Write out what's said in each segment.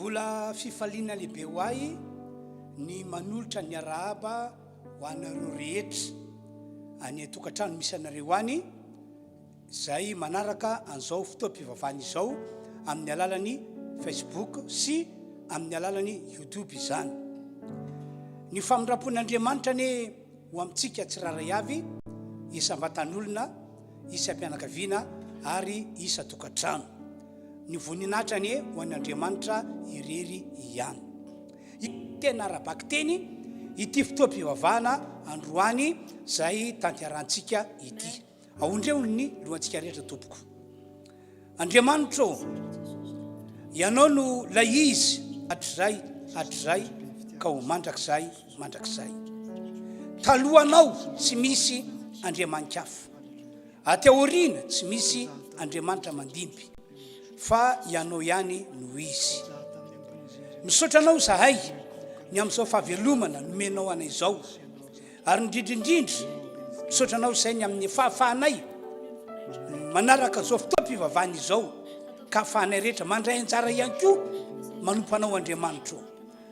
Mbola fifaliana lehibe ho ahy ny manolotra ny arahaba ho anareo rehetra any tokantrano misy anareo any zay manaraka an'izao fotoam-pivavahana izao amin'ny alalan'ny Facebook sy amin'ny alalan'ny YouTube izany. Ny famindrapon'Andriamanitra ne ho amintsika tsiraray avy isa vatan'olona, isa mpianakaviana ary isa tokantrano. Ny voninahitra ne ho an'Andriamanitra irery ihany. Tena arabaky teny ity fotoam-pivavahana androany zay tantiarantsika ity. Aondreo ny lohantsika rehetra tompoko. Andriamanitra ianao no lay izy hatrizay ka ho mandrakizay. Talohanao tsy misy andriamanikafa, aty aoriana tsy misy Andriamanitra mandimby, fa ianao ihany no izy. Misaotranao zahay ny amin'izao fahavelomana nomenao anay izao, ary indrindrindrindra misaotranao zay ny amin'ny fahafahanay manaraka zao fotoam-pivavahana izao, ka ahafahanay rehetra mandray anjara ihany koa manompo anao Andriamanitra,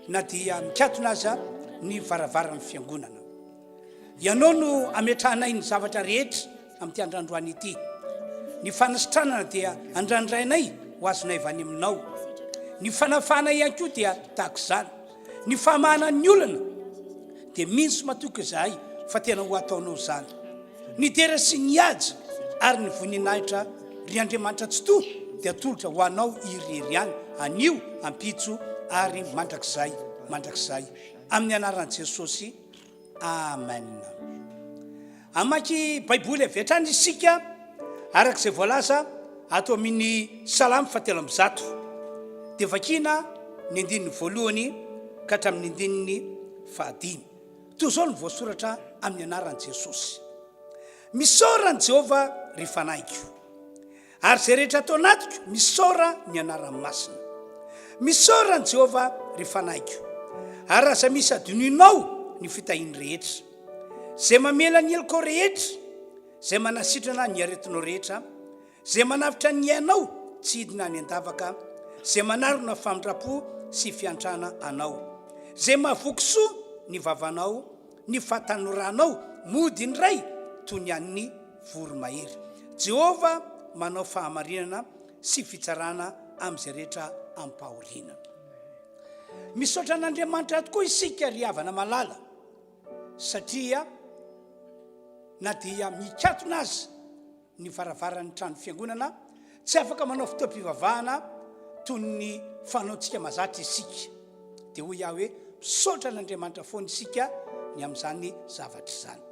na dia mikatona aza ny varavaran'ny fiangonana. Ianao no ametrahanay ny zavatra rehetra amin'ity androandroany ity. Ny fanasitranana dia andrandrainay ho azonay avy any aminao. Ny fanafana ihany koa dia tahaka izany. Ny famahana ny olona dia mihintsy matoky izahay fa tena ho ataonao izany. Ny dera sy ny haja ary ny voninahitra ry Andriamanitra tsy toa dia tolotra ho anao irery ihany, anio ampitso ary mandrakizay amin'ny anaran'i Jesosy. Amen. Amaky Baiboly avy hatrany isika arak'izay voalaza ato amin'ny Salamy 7 dia vakina ny andininy voalohany ka hatramin'ny andininy 5. Toy izao no voasoratra amin'ny anaran'i Jesosy. Misaora ny Jehovah ry fanahyko, ary zay rehetra atao anatiko misaora ny anarany masina. Misaora ny Jehovah ry fanahyko, ary aza misy adinoinao ny fitahiny rehetra. Zay mamela ny heloko rehetra, zay manasitrana ny aretinao rehetra, zay manavitra ny ainao tsy hidina ny andavaka, zay manarona famindrapo sy fiantrana anao, zay mahavoky soa ny vavanao, ny fatanoranao mody ny ray toy ny an'ny voromahery. Jehovah manao fahamarinana sy fitsarana amin'izay rehetra ampahoriana. Misaotra an'Andriamanitra tokoa isika ry havana malala, satria na dia mikatona azy ny varavaran'ny trano fiangonana tsy afaka manao fotoam-pivavahana toy ny fanaontsika mazatra isika. Dia hoy iaho hoe misaotra an'Andriamanitra foana isika ny amin'izany zavatra izany.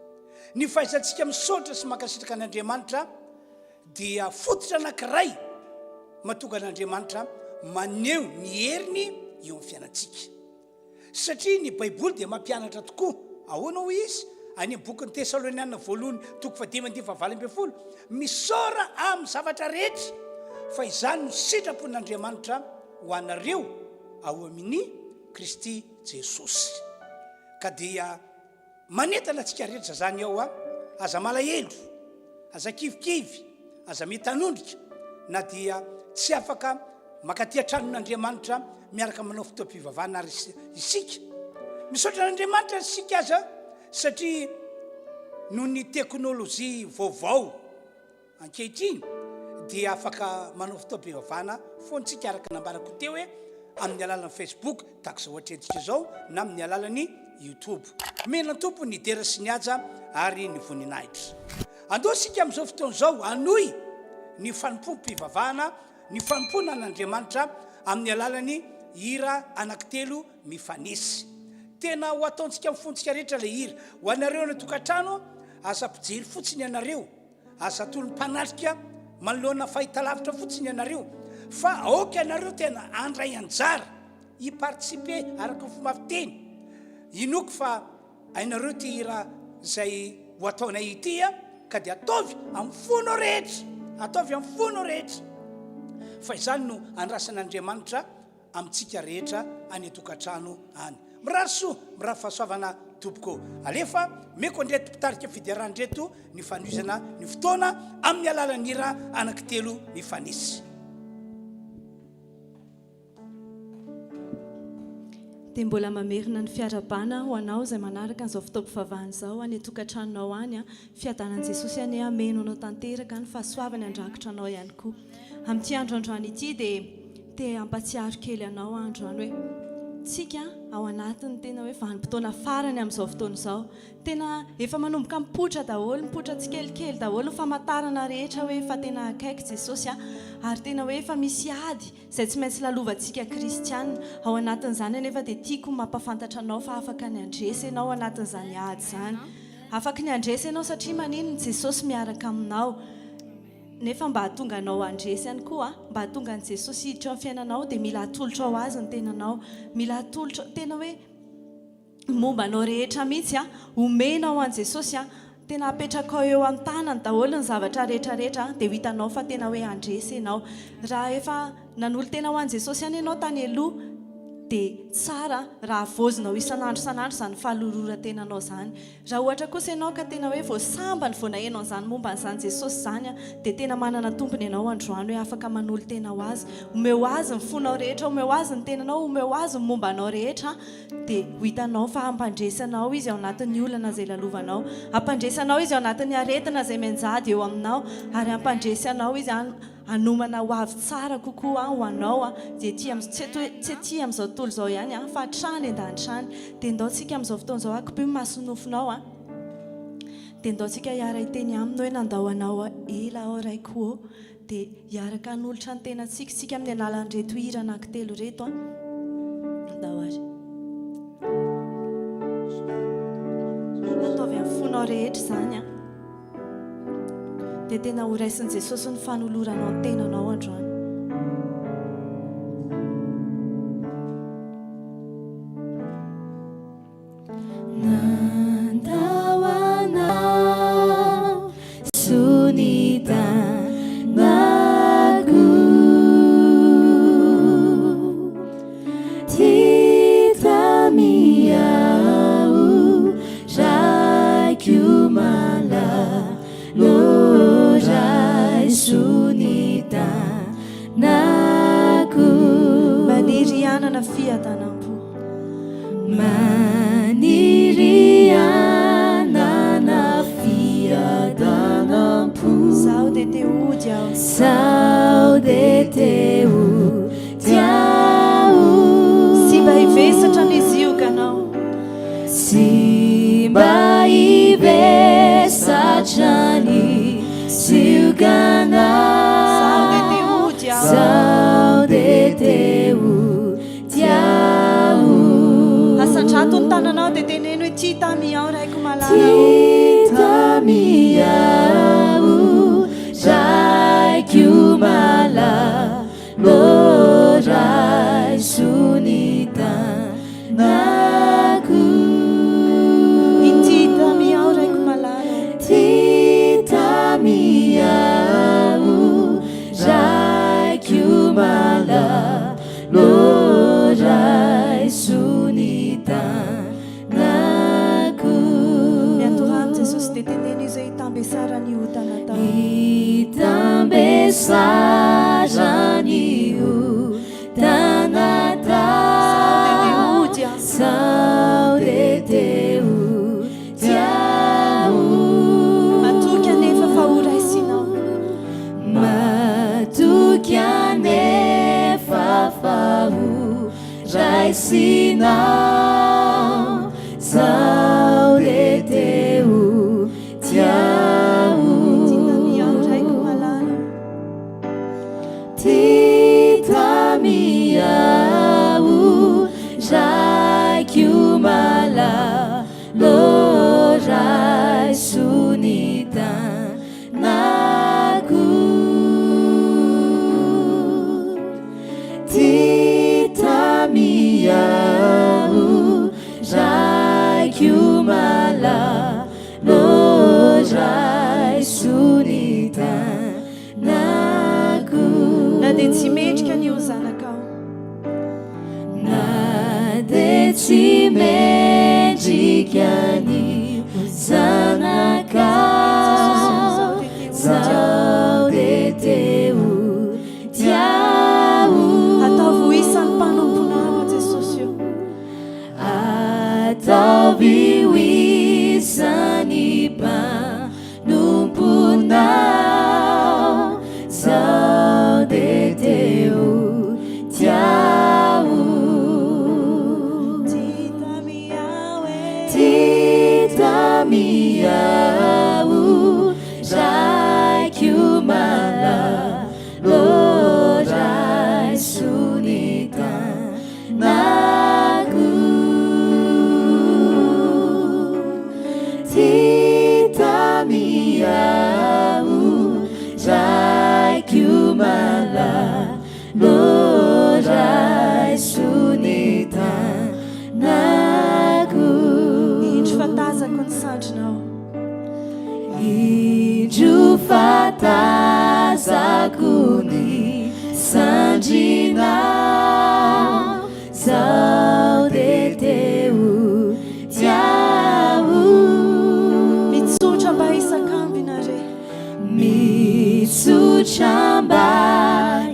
Ny fahaizantsika misaotra sy mankasitraka an'Andriamanitra dia fototra anankiray mahatonga an'Andriamanitra maneho ny heriny eo amin'ny fiainantsika. Satria ny Baiboly dia mampianatra tokoa. Ahoana hoy izy? Any bokin'ny Tesaloniana voalohany 5:20, misaora amin'ny zavatra rehetra, fa izany no sitrapon'Andriamanitra ho anareo ao amin'ny Kristy Jesosy. Ka dia manentana antsika rehetra zany ao aza malahelo, aza kivikivy, aza metanondrika, na dia tsy afaka makatia tranon'Andriamanitra miaraka manao fotoam-pivavahana ary isika. Misaotra an'Andriamanitra isika aza, satria noho ny teknôlôjia vaovao ankehitriny dia afaka manao fotoam-pivavahana foantsika araka nambarako teo hoe amin'ny alalan'ny Facebook tahaka izao hatrentsika izao, na amin'ny alalan'ny YouTube. Mena tompo ny dera sy ny haja ary ny voninahitra. Andao sika amin'izao fotoan'izao anoy ny fanompom-pivavahana, ny fanompona an'Andriamanitra amin'ny alalan'ny hira anankitelo mifanesy. Tena ho ataontsika mifontsika rehetra le hira. Ho anareo ny tokantrano, asa mpijery fotsiny ianareo, asa tolo mpanatrika manoloana fahitalavitra fotsiny ianareo, fa aoka ianareo tena andray anjara hipartisipe araka ny fomba fiteny. Inoko fa ainareo ty hira zay ho ataonay ity ka dia ataovy amin'ny fonao rehetra, fa izany no andrasan'Andriamanitra amintsika rehetra any tokantrano any. Miraso, miraha fahasoavana tompoko. Alefa meko andreto mpitarika fidiarandreto ny fanoizana ny fotoana amin'ny alalan'ny hira anankitelo mifanesy. dia mbola mamerina ny fiarabana ho anao izay manaraka an'izao fotoam-pivavahana izao any tokantranonao any fiadanan'i Jesosy any ameno anao tanteraka ny fahasoavany andrakotra anao ihany koa amin'ity andro androany ity dia te hampatsiaro kely anao androany hoe tsika ao anatiny tena hoe vanim-potoana farany amin'izao fotoana izao tena efa manomboka mipotra daholo mipotra tsikelikely daholo ny famantarana rehetra hoe efa tena akaiky Jesosy ary tena hoe efa misy ady izay tsy maintsy lalovantsika kristianina ao anatin'izany anefa dia tiako mampafantatra anao fa afaka ny andresy ianao anatin'izany ady izany afaka ny andresy ianao satria manino ny Jesosy miaraka aminao nefa mba hahatonga anao andresy ihany koa mba hahatonga ny Jesosy hiditra amin'ny fiainanao dia mila atolotra ao azy ny tenanao mila atolotra tena hoe momba anao rehetra mihitsy omenao an Jesosy tena apetraka eo amin'ny tanany daholo ny zavatra rehetrarehetra dia hitanao fa tena hoe andresy ianao raha efa nanolo tena ho an Jesosy ihany ianao tany aloha dia tsara raha vozinao isan'andro izany fahalororan-tenanao izany raha ohatra kosa ianao ka tena hoe voasambany vao nahenao an'izany momba an'izany Jesosy izany dia tena manana tompony ianao androany hoe afaka manolo tena ho azy omeo azy ny fonao rehetra omeo azy ny tenanao omeo azy ny momba anao rehetra dia ho hitanao fa hampandresanao izy ao anatin'ny olana izay lalovanao hampandresanao izy ao anatin'ny aretina izay mianjady eo aminao ary hampandresanao izy anomana ho avy tsara kokoa ho anao dia tsy aty amin'izao tontolo izao ihany fa hatrany an-dantrany dia ndaontsika amin'izao fotoana izao akopy masonofinao dia ndaontsika hiara hiteny aminy hoe nandao anao ela ao raiko dia hiaraka hanolotra ny tenantsika sika amin'ny alalan'reto hira anankitelo reto andao ary ataovy amin'ny fonao rehetra izany dia tena ho raisin'i Jesosy ny fanoloranao ny tenanao androany nandao anao sunitanako titamiau rakiumala lorai sunitanako maniry anana fiadanam-po maniry anana fiadanam-po sao dia te ody aho sao dia te ody aho sy mba hivesatra ny ziokanao sy mba hivesatra ny ziokanao sao dia te ody aho asandrato ny tananao dia teneny hoe tia tamiao raiko malala tamiao raiko malalo rai sunitanako ity tamiao raiko malala ty tamiao raiko malalo rai sunitanako miatorany Jesosy dia teneny izy hoe hitambesara ny otana tao hitambesarany otana tao sao dia te ody aho matoky anefa fa ho raisinao matoky anefa fa ho raisinao sao dia te ody aho tamiao raiko malala ty tamiao raiko malalo rai sunitanako ty tamiao raiko malalo rai sunitanako na dia tsy mendrika ny ho zanakao na dia tsy mendrika ny ho zanakao sao dia te ody aho ataovy ho isan'ny mpanomponao Jesosy io Amasako ny sandrinao indro fatazako ny sandrinao zao de teo tiao mitsotra mba isakambina re mitsotra mba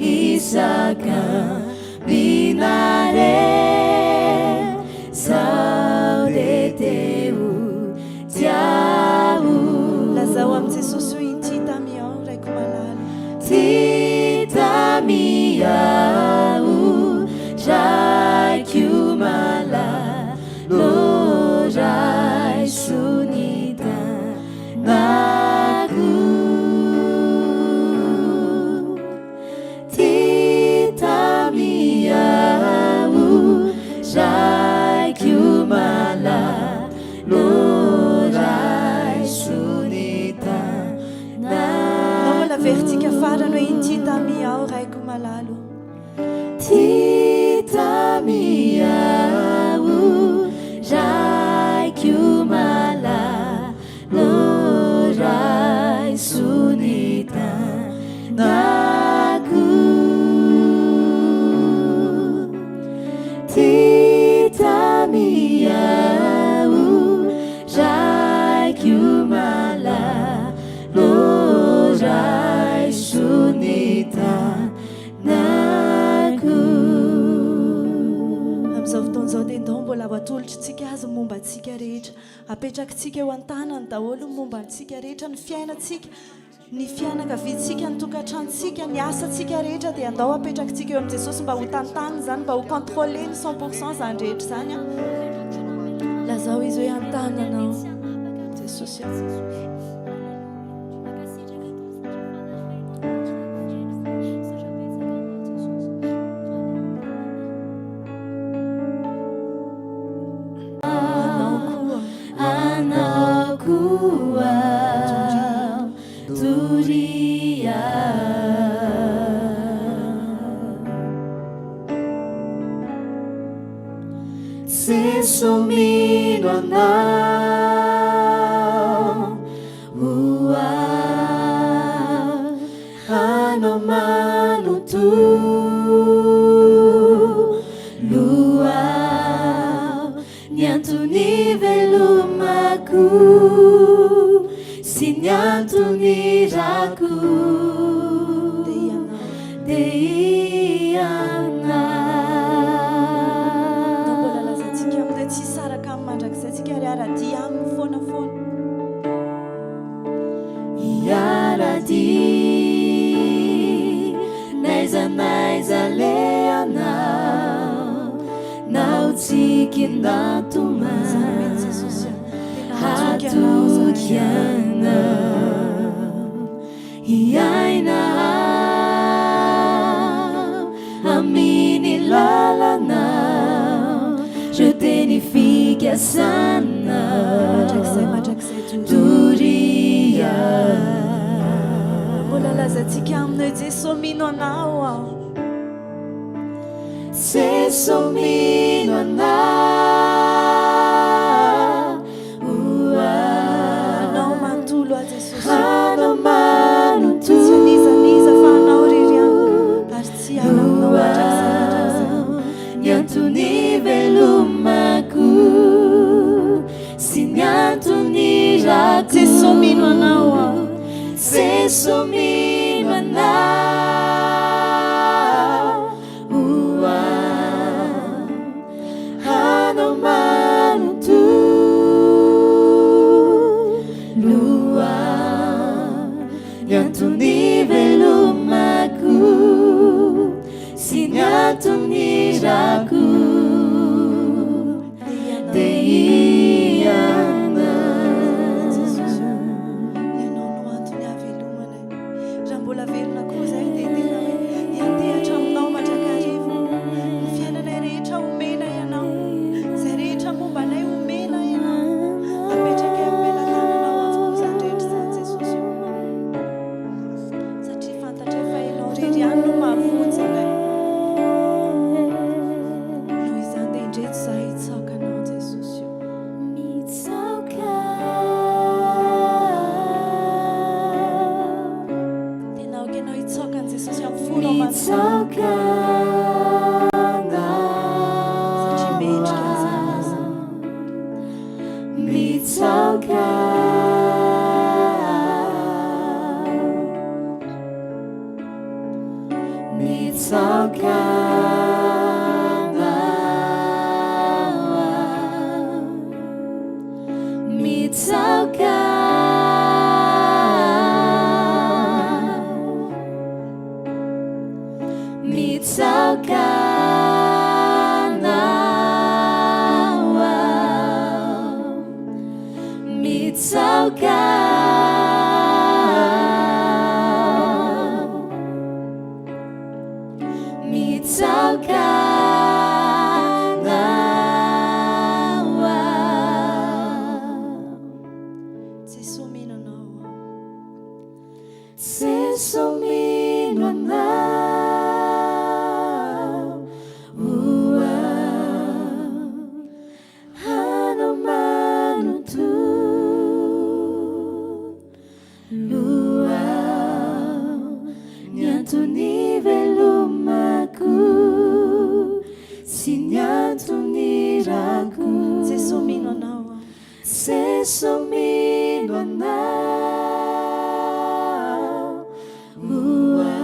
isakambina re zao de teo tiao lazao amin'i jesosy hoe ty tamiao raiko malalo ty tamiao raiko malalo raiso ny tanako ty tamiao raiko malalo raiso ny tanako namola vertika farany hoe ity tamiao raiko malalo ty tamiao raiko malalo raiso ny tanako ty tamiao raiko malalo raiso ny tanako amin'izao fotoan'izao dia ndao mbola ho atolotritsika azy momba antsika rehetra apetrakintsika eo an-tanany daholo momba antsika rehetra ny fiainantsika ny fianakaviantsika ny tokantrantsika ny asantsika rehetra dia andao apetrakintsika eo amin'i jesosy mba ho tantany zany mba ho contrôler ny 100% zany rehetra zany a lazao izy hoe an-tananao jesosy se somino anao anao manoto luau ny antony velomako sy ny antony rako dia iaradi naiza le anao nautsikindatuma hatukiana iaina amini lalana je t'unifique sana turia mbola lazantsika aminao jesosy mino anao aho se somino anao anao mantolo a jesosy anao manoto tsy anizaniza fa anao ririano ary tsy ala aminao mandrakizay ny antony velomako sy ny antony rako jesosy mino anao aho se somino anao anao manoto lua ny antony velomako sy ny antony rako Yesu mino anao ua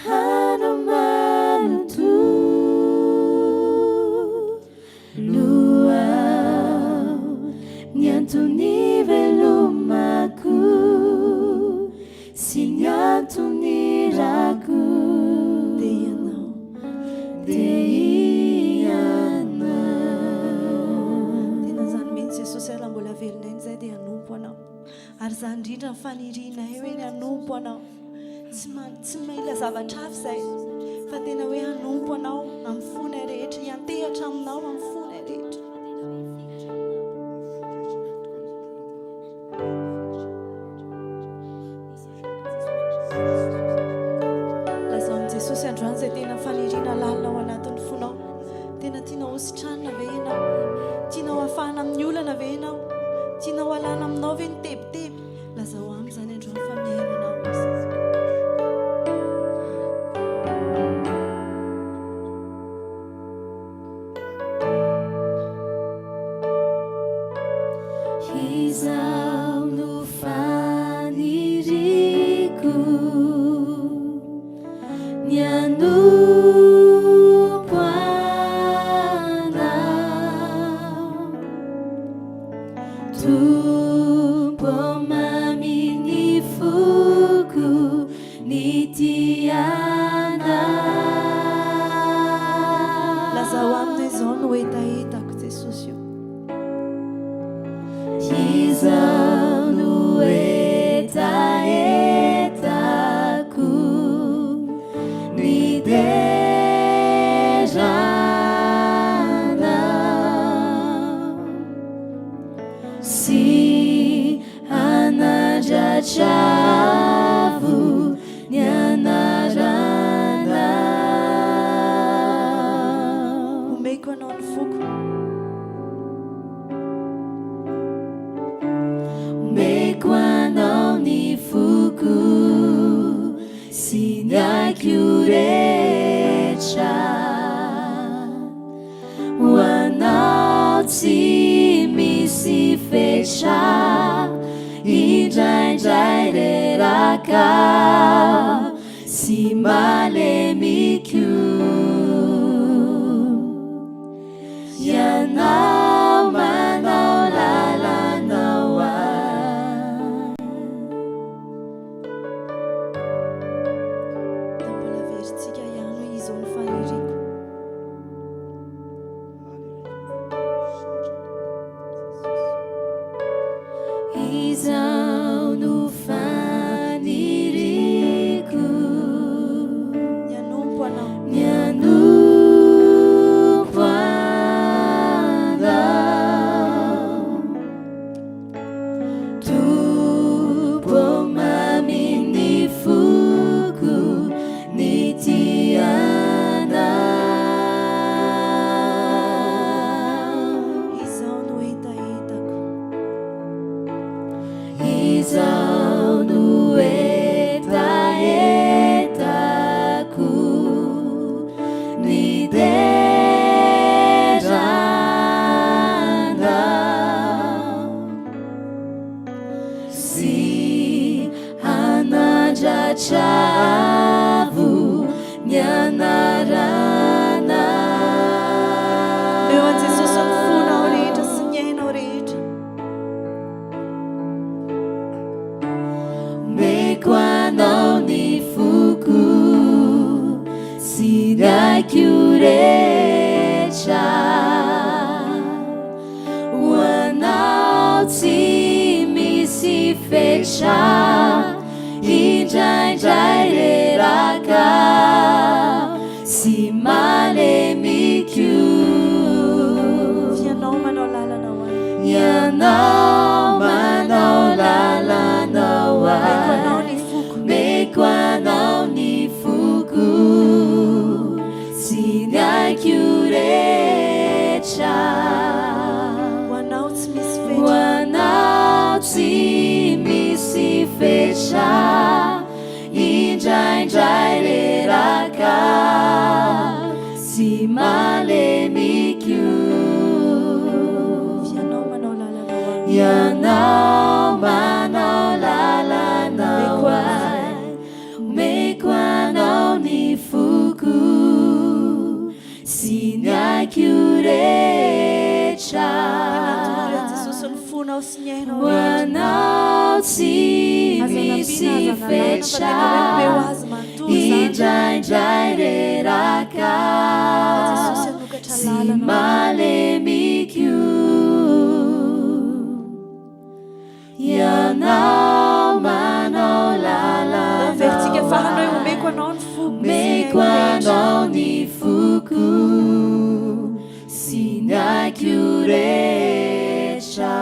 hanomano tu luau ny antony velomaku sy ny antony rako mbola velonay zay dia anompo anao ary zany indrindra ny fanirinay hoe ny anompo anao tsy mila zavatra hafa zay fa tena hoe anompo anao amin'ny fonay rehetra hiantehatra aminao amin'ny fonay rehetra lazao amin'i Jesosy androany zay tena fanirina lalina ao anatin'ny fonao tena tianao hositranina ve ianao tianao hafahana amin'ny olana ve ianao tianao alana aminao ve ny tebiteby lazao amin'ny zany androany fa miaino anao Izao no faniriko ny anompo anao Tumpo mamini fuku nitiana lazao aminy izao no etaetako Jesosy io izao no etaetako ny derana sy anadratravo ny anarana omeko anao ny foko omeko anao ny foko sy ny aiko rehetra ho anao tsy misy fetra indraindray reraka sy malemiko ianao manao lalanao da mbola veritsika ihany hoe izao ny faniriko izao no faniriko ny anompo anao ny anompo anao Tumpo mamini fuku nitiana izao no etaetako izao no etaetako ny derana sy anadratravo ny anarana eo an Jesosy amin'ny fonao rehetra sy ny ainao rehetra omeko anao ny foko sy ny aiko rehetra ho anao tsy misy fetra indraindray reraka sy malemiko ianao manao lalanao any ianao manao lalanao meko anao ny foko meko anao ny foko sy ny aiko rehetra ho anao tsy misy ho fetra anao tsy misy fetra indraindray reraka sy malemiko ianao Sinaiko rehetra Jesosy ny fonao sy ny ainao hoanao tsy misy fetra indraindray reraka sy malemiko ianao manao lalana vertika fahanao omeko anao ny foko meko anao ny foko sinaiko rehetra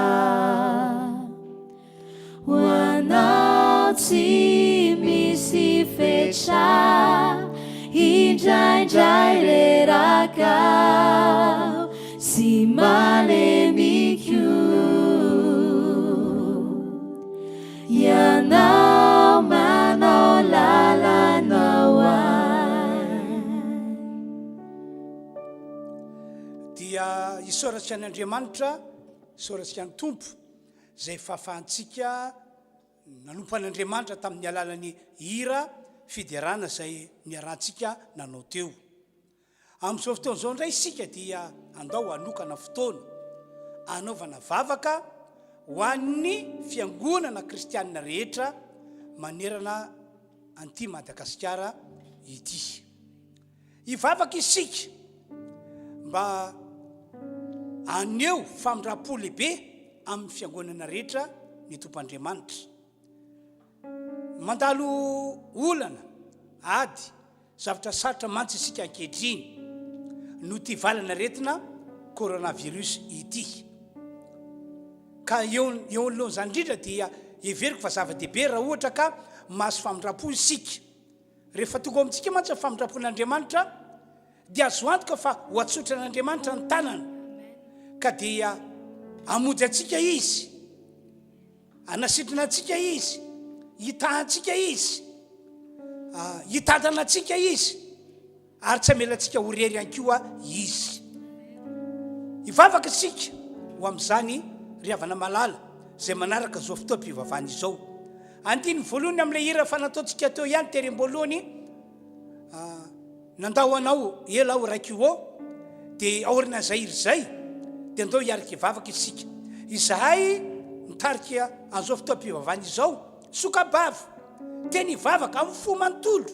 hoanao tsy misy fetra indraindray reraka sy malemiko ianao manao lalanao dia isaoratsy an'Andriamanitra isaoratsy any tompo zay fahafahantsika nanompo an'Andriamanitra tamin'ny alalan'ny hira fiderana zay niarantsika nanao teo amin'izao fotoan'izao indray isika dia andao hanokana fotoana anaovana vavaka ho an'ny fiangonana kristianina rehetra manerana anty Madagasikara ity hivavaka isika mba aneo famindra-po lehibe amin'ny fiangonana rehetra ny tompoandriamanitra mandalo olana ady zavatra sarotra mantsy isika ankehitriny no ty valana retina coronavirus ity ka eo alohan'izany indrindra dia everiko fa zava-dehibe raha ohatra ka mahazo famindra-po isika rehefa tonga amintsika mantsy famindra-pon'Andriamanitra dia azo antoka fa ho atsotra n'Andriamanitra ny tanana ka dia amonjy atsika izy anasitrina atsika izy hitahantsika izy hitantana atsika izy ary tsy amelantsika ho rery ihany koa izy hivavaka isika ho amin'izany riavana malala zay manaraka zao fotoam-pivavahana izao andiny voalohany amin'ilay hira fa nataontsika teo ihany terem-boalohany nandao anao ela aho raiky ho dia aorina zay iry zay dia andao hiaraka hivavaka isika izahay nitarika an'izao fotoam-pivavahana izao sokabavy teny hivavaka amin'ny fo manontolo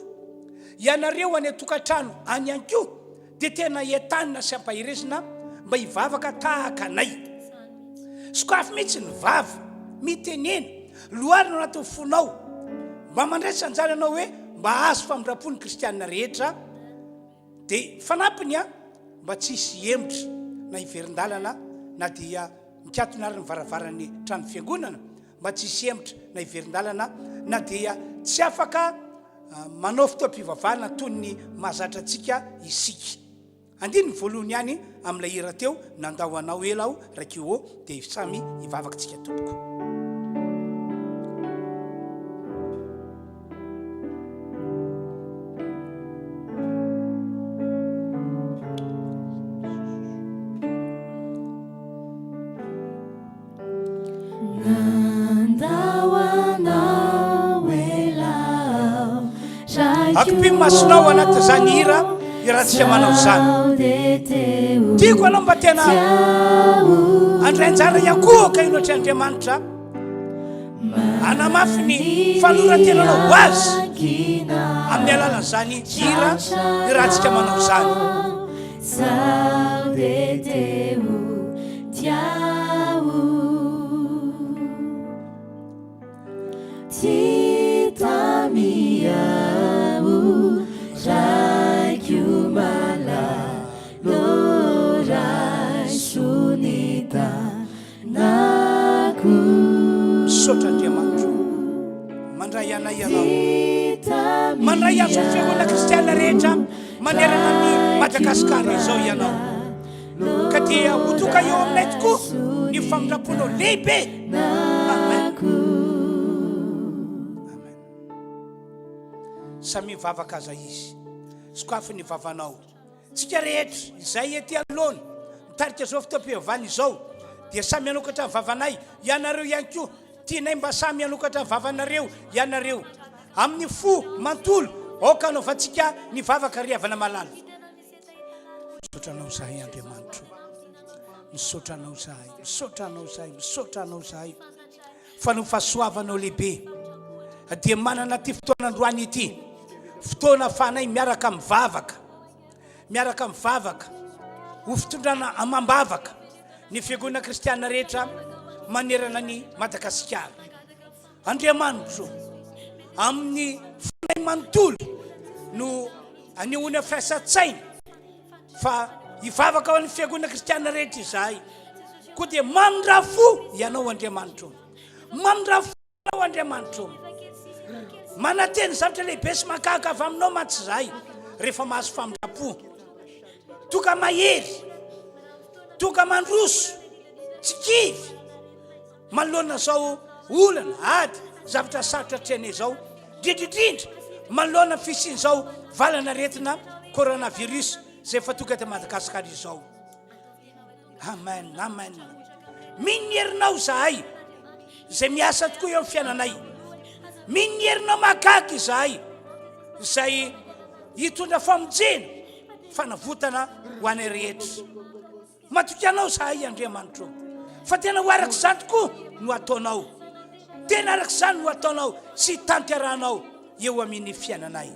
ianareo any atokantrano any ihany koa dia tena entanina sy ampahirezina mba hivavaka tahaka anay sokafy mihitsy ny vava mitenena loary no anatin'ny fonao mba mandraisa anjara anao hoe mba azo famindra-pony kristianina rehetra dia fanampiny mba tsy hisy emotra na hiverin-dalana na dia mikatona ary ny varavaran'ny trano fiangonana mba tsy hisy emotra na hiverin-dalana na dia tsy afaka manao fotoam-pivavahana toy ny mahazatra antsika isika andiny ny voalohany ihany amin'ilay hira teo nandao anao ela aho raiky ho dia samy hivavaka antsika tompoko akipy masinao anaty zany hira irahantsika manao zany tiako anao mba tena andray anjara iakoaka ino atry Andriamanitra anamafy ny fanorantenanao ho azy amin'ny alalan'izany hira irahantsika manao zany misaotra Andriamanitra mandray anay ianao mandray azo ny fiangonana kristianina rehetra manerana ny Madagasikara izao ianao ka dia hotoka eo aminay tokoa ny famindra-ponao lehibe amen amen samy mivavaka aza izy sokafy ny vavanao tsika rehetra izay ety alohany mitarika zao fotoam-pivavahana izao dia samy anokatra ny vavanay ianareo ihany koa tianay mba samy anokatra ny vavanareo ianareo amin'ny fo mantolo oka anaovantsika ny vavaka riavana malala Misotranao zahay Andriamanitro, misotranao zahay, misotranao zahay, misotranao zahay fa no fahasoavanao lehibe dia manana ty fotoana androany ity, fotoana fanay miaraka mivavaka ho fitondrana amambavaka ny fiangonana kristiana rehetra manerana ny Madagasikara. Andriamanitro, amin'ny fanay manontolo no anehoana fiasan-tsaina fa hivavaka ao amin'ny fiangonana kristiana rehetra izahay, koa dia mandrafo ianao Andriamanitro, mandrafo ianao Andriamanitro, manateny zavatra lehibe sy mahagaga avy aminao mantsy izahay rehefa mahazo famindrapo. Toka mahery, toka mandroso, tsy kivy manoloana zao olana ady zavatra sarotra treny zao, indrindra manoloana fisian zao valana retina coronavirus zay efa tonga eto Madagasikara izao. Amen, amen. Mino ny herinao zahay zay miasa tokoa eo amin'ny fiainanay, mino ny herinao mahagaga izahay zay hitondra famonjena fanavotana ho anay rehetra. Matoky anao zahay Andriamanitro, fa tena ho araka izany tokoa no ataonao, tena araka izany no ataonao sy tanteranao eo amin'ny fiainanay.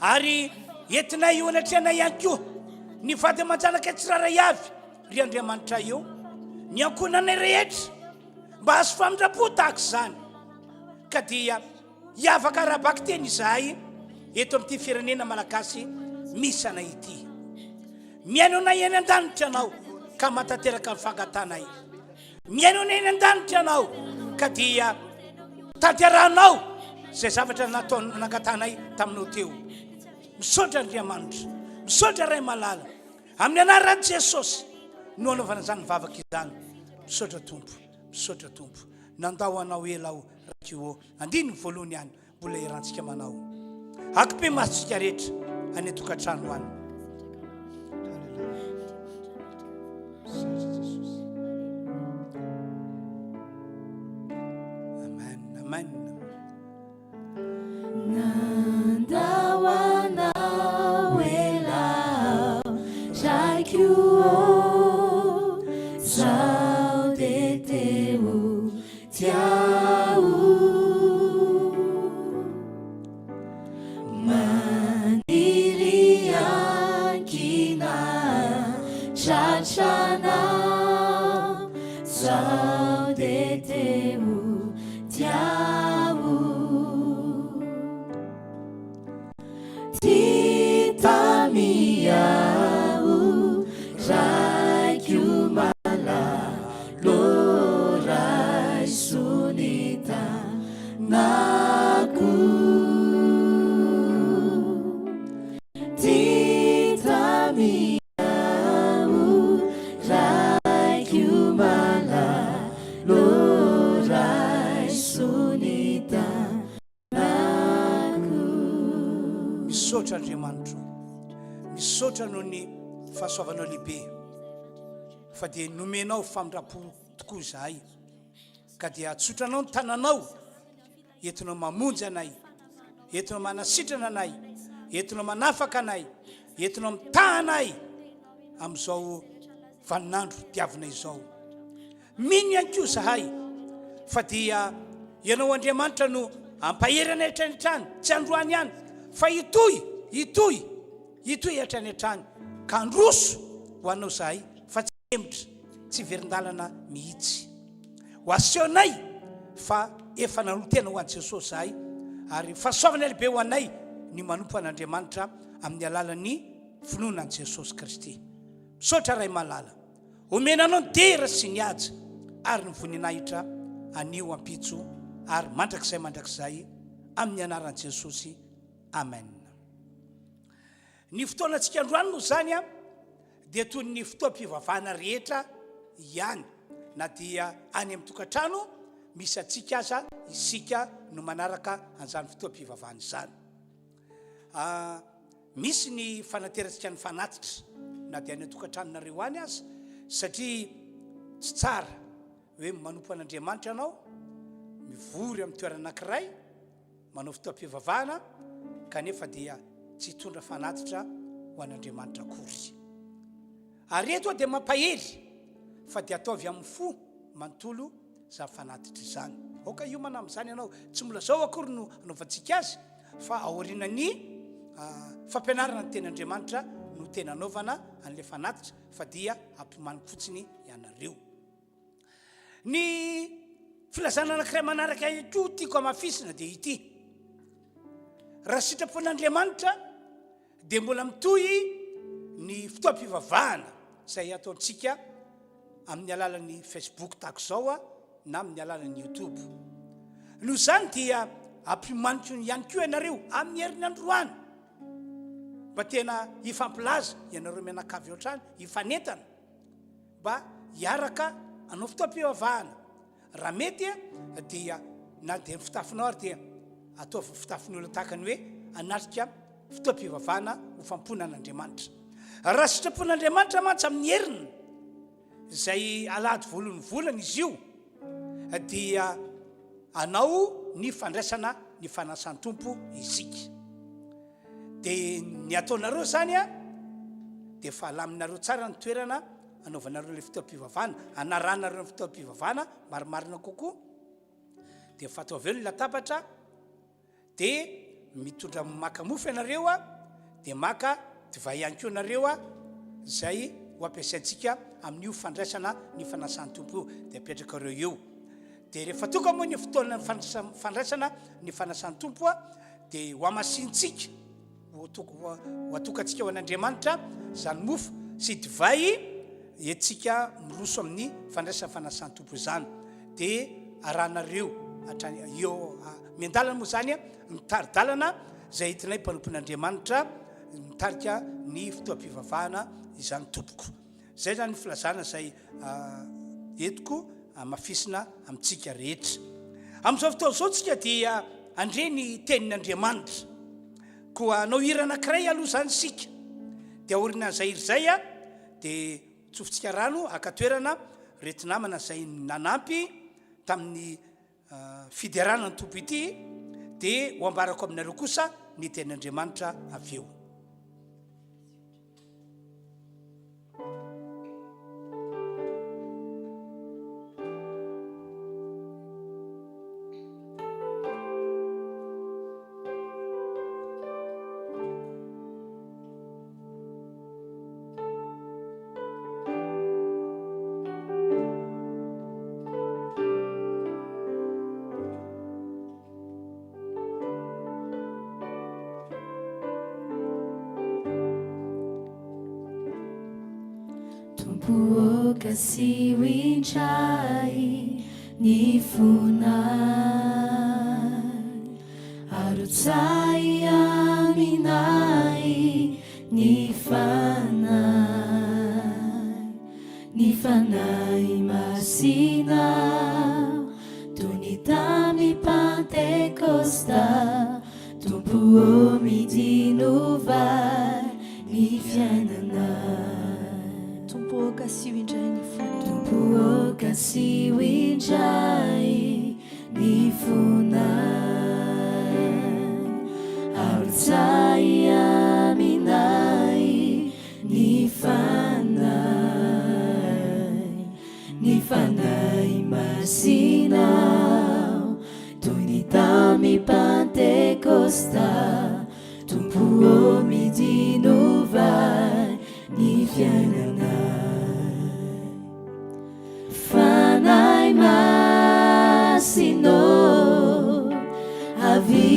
Ary entinay io anatrehanay ihany koa ny vady aman-janaka tsiraray avy ry Andriamanitra eo, ny ankonanay rehetra mba hazo famindrapo tahaka izany, ka dia hiavaka arabaky teny izahay eto amin'ity firenena malagasy misy anay ity. Miaino anay eny an-danitra anao ka matateraka ny fangatanay, miaino anay eny an-danitra anao ka dia tanteranao zay zavatra nangatanay taminao teo. Misaotra Andriamanitra, misaotra Ray Malala, amin'ny anaran'i Jesosy no anaovana izany vavaka izany. Misaotra Tompo, misaotra Tompo, nandao anao ela aho rakio andiny voalohany ihany mbola irantsika manao akpe masitsika rehetra any tokantrano any. Amen, amen. Nandao anao ela rakio zao de teu tiao mandiri ankina trachana zao de teu tiao titamiau rakio lorai sunita naku titamiau rakiumala lorai sunita naku. Misaotra Andriamanitro, misaotra noho ny fahasoavanao lehibe, fa dia nomenao famindrapo tokoa izahay, ka dia atsotranao ny tananao entinao mamonjy anay, entinao manasitrana anay, entinao manafaka anay, entinao mitaha anay amin'izao vaninandro diavina izao. Mino ihany koa izahay fa dia ianao Andriamanitra no ampahery anay hatrany hatrany, tsy androany ihany fa itoy hatrany hatrany, ka androso ho anao izahay fa tsy emitra, tsy verin-dalana mihitsy. Ho asehonay fa efa nanotena ho an'i Jesosy izahay, ary fahasoavana lehibe ho anay ny manompo an'Andriamanitra amin'ny alalan'ny finoanan'i Jesosy Kristy. Misaotra Ray Malala, omenanao ny dera sy ny haja ary ny voninahitra anio ampitso ary mandrakizay amin'ny anaran'i Jesosy. Amen. Ny fotoanantsika androany moa zany dia toy ny fotoam-pivavahana rehetra ihany, na dia any amin'ny tokantrano misy atsika aza isika no manaraka an'izany fotoam-pivavahana izany. Misy ny fanaterantsika ny fanatitra na dia any tokantranonareo any aza, satria tsy tsara hoe manompo an'Andriamanitra ianao mivory amin'ny toerana anankiray manao fotoam-pivavahana kanefa dia tsy hitondra fanatitra ho an'Andriamanitra akory. Ary eto dia mampahery fa dia ataovy amin'ny fo manontolo za fanatitra izany. Oka io manamo izany ianao tsy mbola zao akory no anaovantsika azy, fa aoriana ny fampianarana ny ten'Andriamanitra no tena anaovana an'le fanatitra, fa dia ampimaniko fotsiny ianareo. Ny filazana anankiray manaraka io tiako amafisina dia ity: raha sitrapon'Andriamanitra dia mbola mitohy ny fotoam-pivavahana izay ataontsika amin'ny alalan'ny Facebook tahaka izao na amin'ny alalan'ny YouTube. Noho izany dia ampimaniko ihany koa ianareo amin'ny herinandroany mba tena hifampilaza ianareo mianakavy ao an-trano, hifanentana mba hiaraka anao fotoam-pivavahana. Raha mety dia na dia fitafinao ary dia ataovy fitafin'ny olona tahaka ny hoe anatrika fotoam-pivavahana ho fampona an'Andriamanitra. Raha sitrapon'Andriamanitra mantsy amin'ny herina izay alahady volony volana izy io, dia anao ny fandraisana ny fanasan-tompo isika. Dia ny ataonareo zany dia fahalaminareo tsara ny toerana anaovanareo le fotoam-pivavahana, anaranareo ny fotoam-pivavahana marimarina kokoa. Dia fataovy eo ny latabatra, dia mitondra maka mofo ianareo dia maka divay ihany koa nareo izay ho ampiasaintsika amin'io fandraisana ny fanasan-tompo io. Dia apetrakareo eo. Dia rehefa tonga moa ny fotoana fandraisana ny fanasan-tompo dia ho amasintsika, ho atokantsika ho an'Andriamanitra zany mofo sy divay etsika miroso amin'ny fandraisana fanasan-tompo izany. Dia aranareo eo miandalana moa zany mitaridalana izay hitinay mpanompon'Andriamanitra mitarika ny fotoam-pivavahana izany tompoko. Zay zany filazana izay entiko mafisina amintsika rehetra. Amin'izao fotoana izao tsika dia andre ny tenin'Andriamanitra. Koa anao hira anankiray aloha zany sika, dia aoriana izay hira izay dia tsofintsika rano akatoerana retinamana izay nanampy tamin'ny fiderana ny tompo ity, dia ho ambarako aminareo kosa ny tenin'Andriamanitra avy eo. Kasi wincai ni funai arutsai aminai ni fanai masina tunitami Pentecosta tumpuo midinuvai ni fiananai Tumpuo kasi winjai ni funai arutsai aminai ni fanai masinau tunitami Pentecosta tumpuo midinuvai ni fiananai fanai masino avi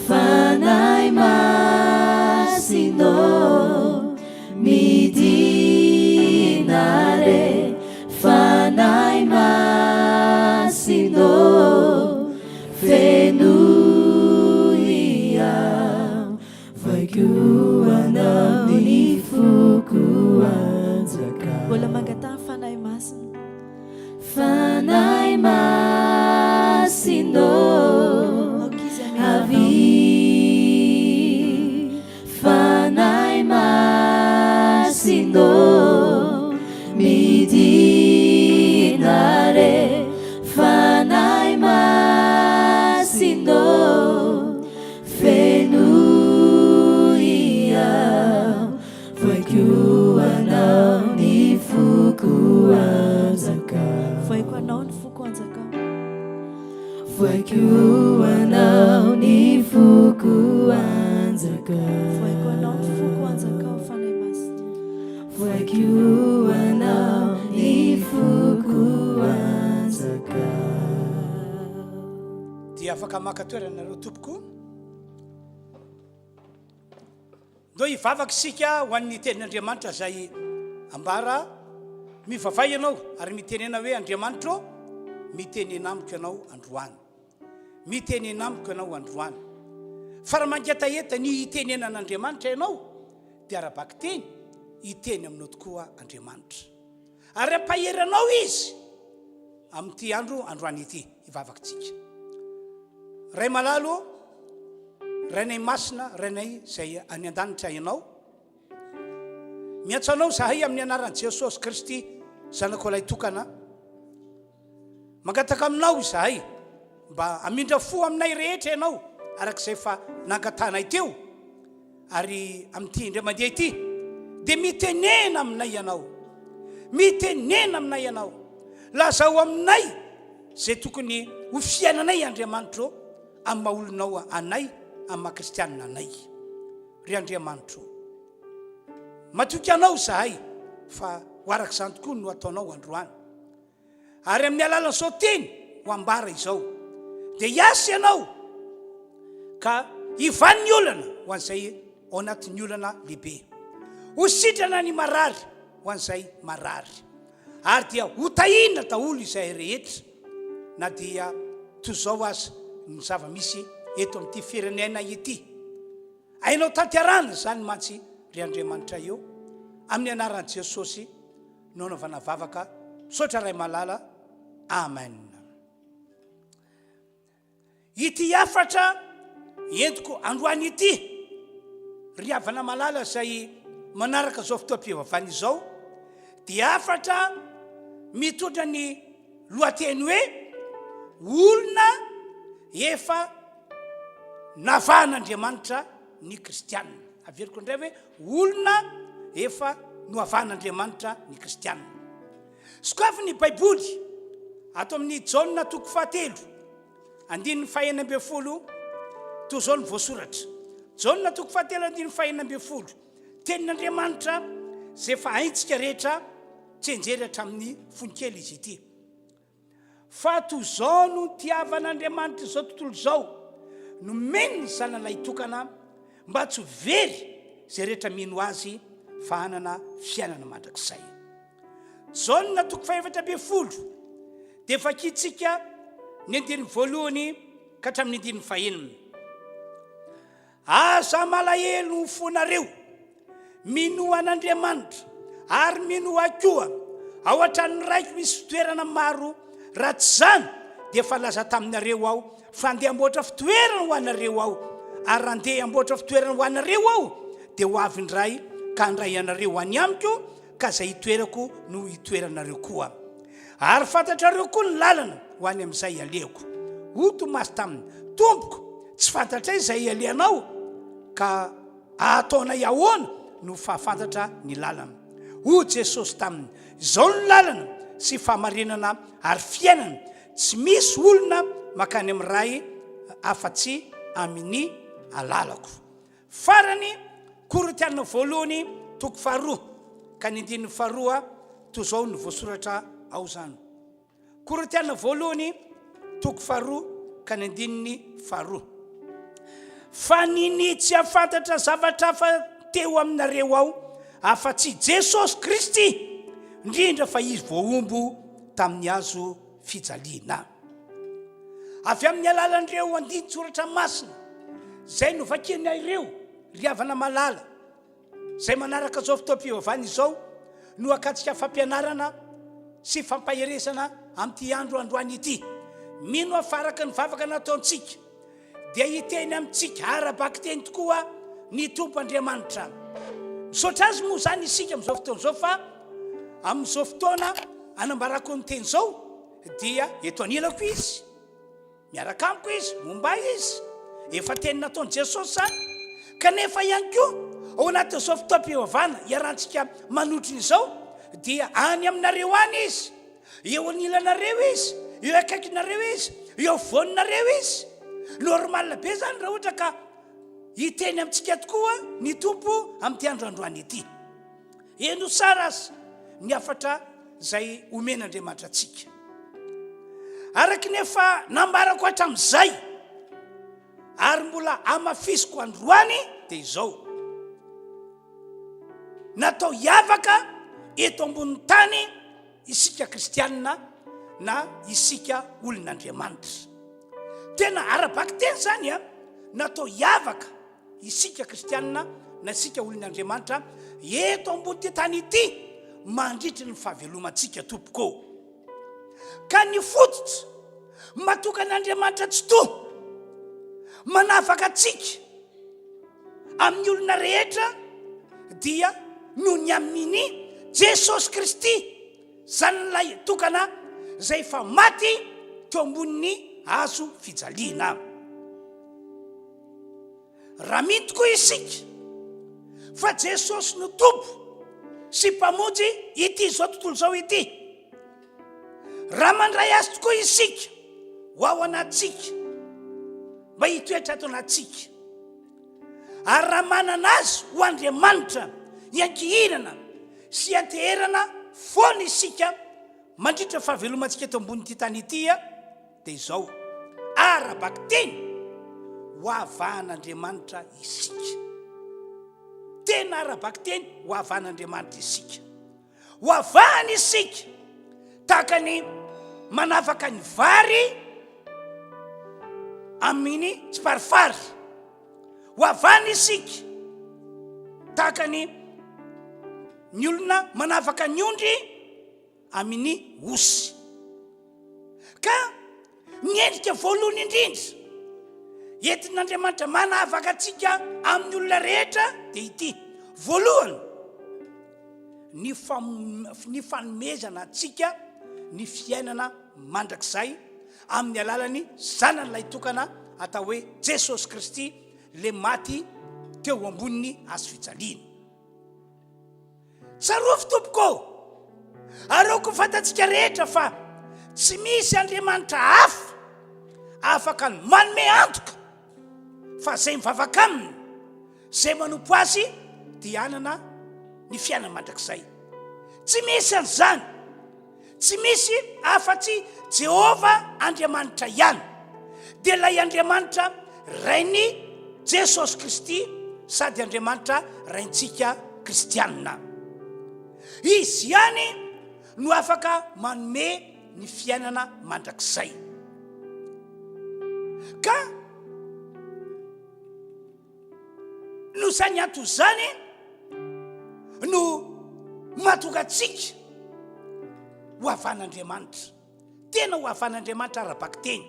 fanai masino midinare fanai masino fenuia vaikuana ni fukuanzaka Bola mangata fanay masina. Fanay masino avi fanay masino midinare fanay masino fenu Voaiko anao ny foko anjaka. Voaiko anao ny foko anjaka ho fanahy masina. Voaiko anao ny foko anjaka. Dia afaka maka toeranareo tompoko. Ndo hivavaka isika ho an'ny tenin'Andriamanitra zay ambara mivavay ianao ary mitenena hoe Andriamanitra mitenena amiko ianao androany. Mitenena amiko ianao androany. Faramangetaheta ny hitenena an'Andriamanitra ianao dia arabaky teny hiteny aminao tokoa Andriamanitra. Ary ampaheranao izy amin'ity androany ity hivavakantsika. Ray malalo, rainay masina, rainay zay any an-danitra ianao. Miantso anao zahay amin'ny anaran'i Jesosy Kristy zanako ilay tokana. Mangataka aminao zahay mba amindra fo aminay rehetra ianao arak'izay fa nangatanay teo. Ary amin'ity indray mandeha ity dia mitenena aminay ianao. Mitenena aminay ianao. Lazao aminay zay tokony ho fiainanay Andriamanitra amin'ny maha-olonao anay amin'ny maha-kristianina anay. Ry Andriamanitra, matoky anao zahay fa ho arak'izany tokoa no ataonao androany. Ary amin'ny alalan'izao teny ho ambara izao dia hiasa ianao ka hivan'ny olana ho an'izay ao anatin'ny olana lehibe. Ho sitrana ny marary ho an'izay marary. Ary dia ho tahina daholo izay rehetra na dia toy izao aza ny zava-misy eto amin'ity firenena ity. Ainao tanterana zany mantsy ry Andriamanitra eo amin'ny anaran'i Jesosy no anaovana vavaka sotra ray malala. Amen. Ity afatra entiko androany ity ry havana malala zay manaraka zao fotoam-pivavana izao dia afatra mitondra ny lohateny hoe olona efa navahan'Andriamanitra ny kristianina. Averiko indray hoe olona efa nohavahan'Andriamanitra ny kristianina. Sokafy ny Baiboly ato amin'ny Jaona 4:7 toy izao ny voasoratra. Jaona 4:7 tenin'Andriamanitra zay efa haintsika rehetra tsenjery hatramin'ny fonikely izy ity. Fa toy izao no tiavan'Andriamanitra izao tontolo izao nomeny ny zananay tokana mba tsy ho very zay rehetra mino azy fa hanana fiainana mandrakizay. Jaona 4:7 dia vakitsika ny 1 ka hatramin'ny 1. Aza malahelo ho fonareo mino an'Andriamanitra ary mino akoa ao an-tranony raiky misy fitoerana maro ratsy zany dia efa laza taminareo aho fa andeha amboatra fitoerana ho anareo aho. Ary andeha amboatra fitoerana ho anareo aho dia ho avy indray ka handray anareo any amiko ka zay hitoerako no hitoeranareo koa. Ary fantatrareo koa ny lalana ho any amin'izay aleako. Ho Tomasy taminy, tompoko tsy fantatra izay aleanao ka ataonay ahoana no fahafantatra ny lalana. Ho Jesosy taminy, izao ny lalana sy fahamarinana ary fiainana. Tsy misy olona makany amin'ny ray afa-tsy amin'ny alalako. Farany Korintiana 1:2 ka ny 2 toy izao ny voasoratra ao zany. Korintiana 1:2 ka ny 2. Fa nini tsy afantatra zavatra hafa teo aminareo ao afa-tsy Jesosy Kristy indrindra fa izy voaombo tamin'ny hazo fijaliana. Avy amin'ny alalan'ireo andin-tsoratra masina zay no vakiana ireo ry havana malala zay manaraka zao fotoam-pivavana izao no akatsika fampianarana sy fampaheresana amin'ity androany ity. Mino afaraka ny vavaka nataontsika dia hiteny amintsika arabaky teny tokoa ny Tompo Andriamanitra. Misaotra azy moa zany isika amin'izao fotoana izao fa amin'izao fotoana anambarako ny teny izao dia eto anilako izy, miaraka amiko izy, momba izy. Efa teny nataon'i Jesosy zany kanefa ihany koa ao anatin'izao fotoam-pivavana iarantsika manotriny izao dia any aminareo any izy, eo anilanareo izy, eo akaikinareo izy, eo voninareo izy normal be zany raha ohatra ka hiteny amintsika tokoa ny tompo amin'ity androandroany ity. Eno sara azy ny afatra zay omen'Andriamanitra atsika. Araky nefa nambarako hatramin'izay ary mbola amafisiko androany dia izao: natao hiavaka eto ambony tany isika kristianina na isika olon'Andriamanitra. Tena arabaky teny zany a, natao hiavaka isika kristianina na isika olon'Andriamanitra eto ambony ty tany ity mandritry ny fahavelomantsika tompoko. Ka ny fototra matokan'Andriamanitra tsy to manafaka atsika amin'ny olona rehetra dia no ny amin'ny Jesosy Kristy, zanylay tokana zay fa maty teo amboniny hazo fijaliana. Raha mino tokoa isika fa Jesosy no tompo sy mpamonjy ity zao tontolo zao ity, raha mandray azy tokoa isika ho ao anatsika mba hitoetra ato anatsika, ary raha manana azy ho Andriamanitra hiankihinana sy anteherana foana isika mandritra fahavelomantsika eto ambony tany ity dia izao: arabaky teny ho avahan'Andriamanitra isika. Tena arabaky teny ho avahan'Andriamanitra isika, ho avahany isika tahaka ny manafaka ny vary amin'ny tsiparifary, ho avahany isika tahaka ny olona manafaka ny ondry amin'ny osy. Ka ny endrika voalohany indrindra entin'Andriamanitra manafaka atsika amin'ny olona rehetra dia ity: voalohany ny fanomezana atsika ny fiainana mandrakizay amin'ny alalany zanan'ilay tokana atao hoe Jesosy Kristy, le maty teo amboniny hazo fijaliana. Tsarovy tompoko, areoko fantatsika rehetra fa tsy misy Andriamanitra hafa afaka ny manome antoka fa zay mivavaka aminy, zay manompo azy dia anana ny fiainana mandrakizay. Tsy misy an'izany, tsy misy afa-tsy Jehova Andriamanitra ihany, dia ilay Andriamanitra rainy Jesosy Kristy sady Andriamanitra raintsika kristianina. Izy ihany no afaka manome ny fiainana mandrakizay. Ka no zany antony zany no matoka atsika ho avan'Andriamanitra, tena ho avan'Andriamanitra arabaky teny,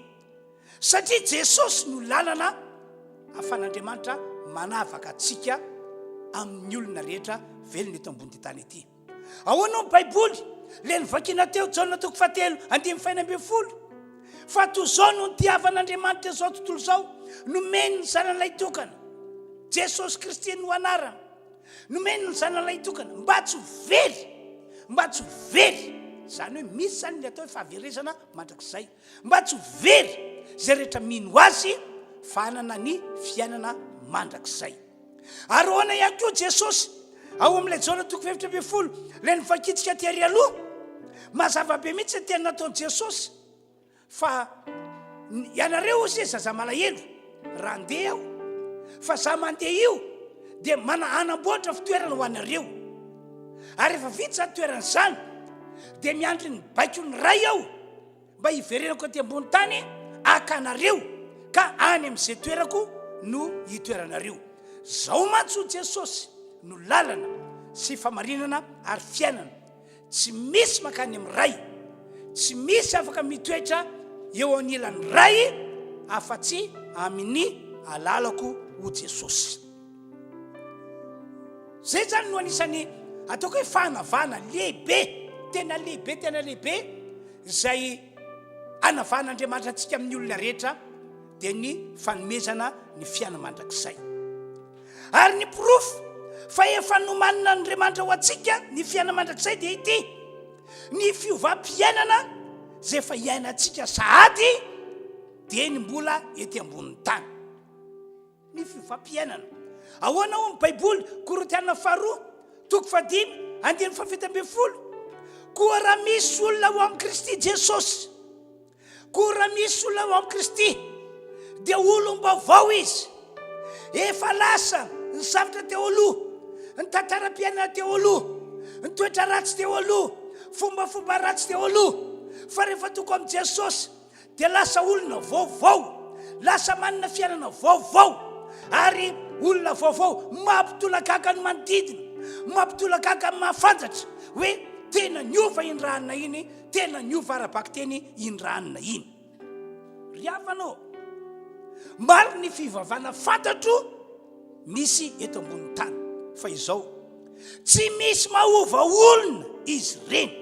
satria Jesosy no lalana afan'Andriamanitra manafaka atsika amin'ny olona rehetra velona eto ambony tany ity. Ahoana ny Baiboly le nivakiana teo Jaona 4:10 fa toy zao no nitiavan'Andriamanitra zao tontolo zao, nomeny ny zanan'ilay tokana Jesosy Kristy no anarana, nomeny ny zanan'ilay tokana mba tsy ho very, zany hoe misy zany ny atao hoe fahaverezana mandrakizay, mba tsy ho very zay rehetra mino azy fa hanana ny fiainana mandrakizay. Ary ahoana ihany koa Jesosy ao amin'ilay Jaona 4:10 le nivakitsika tery aloha, mazava be mihitsy tena nataon'i Jesosy fa ianareo ozy zaza malahelo raha andeha aho, fa za mandeha io dia anamboatra fitoerana ho anareo, ary efa vita zany toerana zany dia miandry ny baiko ny ray aho mba hiverenako aty ambony tany akanareo ka any amin'izay toerako no hitoeranareo. Zao mantsy Jesosy no lalana sy famarinana ary fiainana, tsy misy makany amin'ny ray, tsy misy afaka mitoetra eo anilan'ny ray afa-tsy amin'ny alalako ho Jesosy. Zay zany no anisany ataoko hoe fanavana lehibe, tena lehibe zay anavan'Andriamanitra atsika amin'ny olona rehetra dia ny fanomezana ny fiainana mandrakizay. Ary ny porofo fa efa nomanina Andriamanitra ho atsika ny fiainana mandrakizay dia ity: ny fiovam-piainana zay efa iainantsika sahady dia ny mbola ety ambony tany. Ny fifampiainana ahoana ho ny baiboly Korintiana 2:5-7. Koa raha misy olona ao amin'ny Kristy Jesosy, koa raha misy olona ao amin'ny Kristy dia olom-baovao izy. Efa lasa ny zavatra teo aloha, ny tantaram-piainana teo aloha, ny toetra ratsy teo aloha, fomba ratsy teo aloha. Fa rehefa tonga amin'ny Jesosy dia lasa olona vaovao, lasa manana fiainana vaovao, ary olona vaovao mampitolagaga ny manodidina, mampitolagaga ny mahafantatra hoe tena niova iny ranona iny, tena niova arabaky teny iny ranona iny. Ry havanao, maro ny fivavahana fantatro misy eto ambony tany, fa izao tsy misy mahova olona izy reny.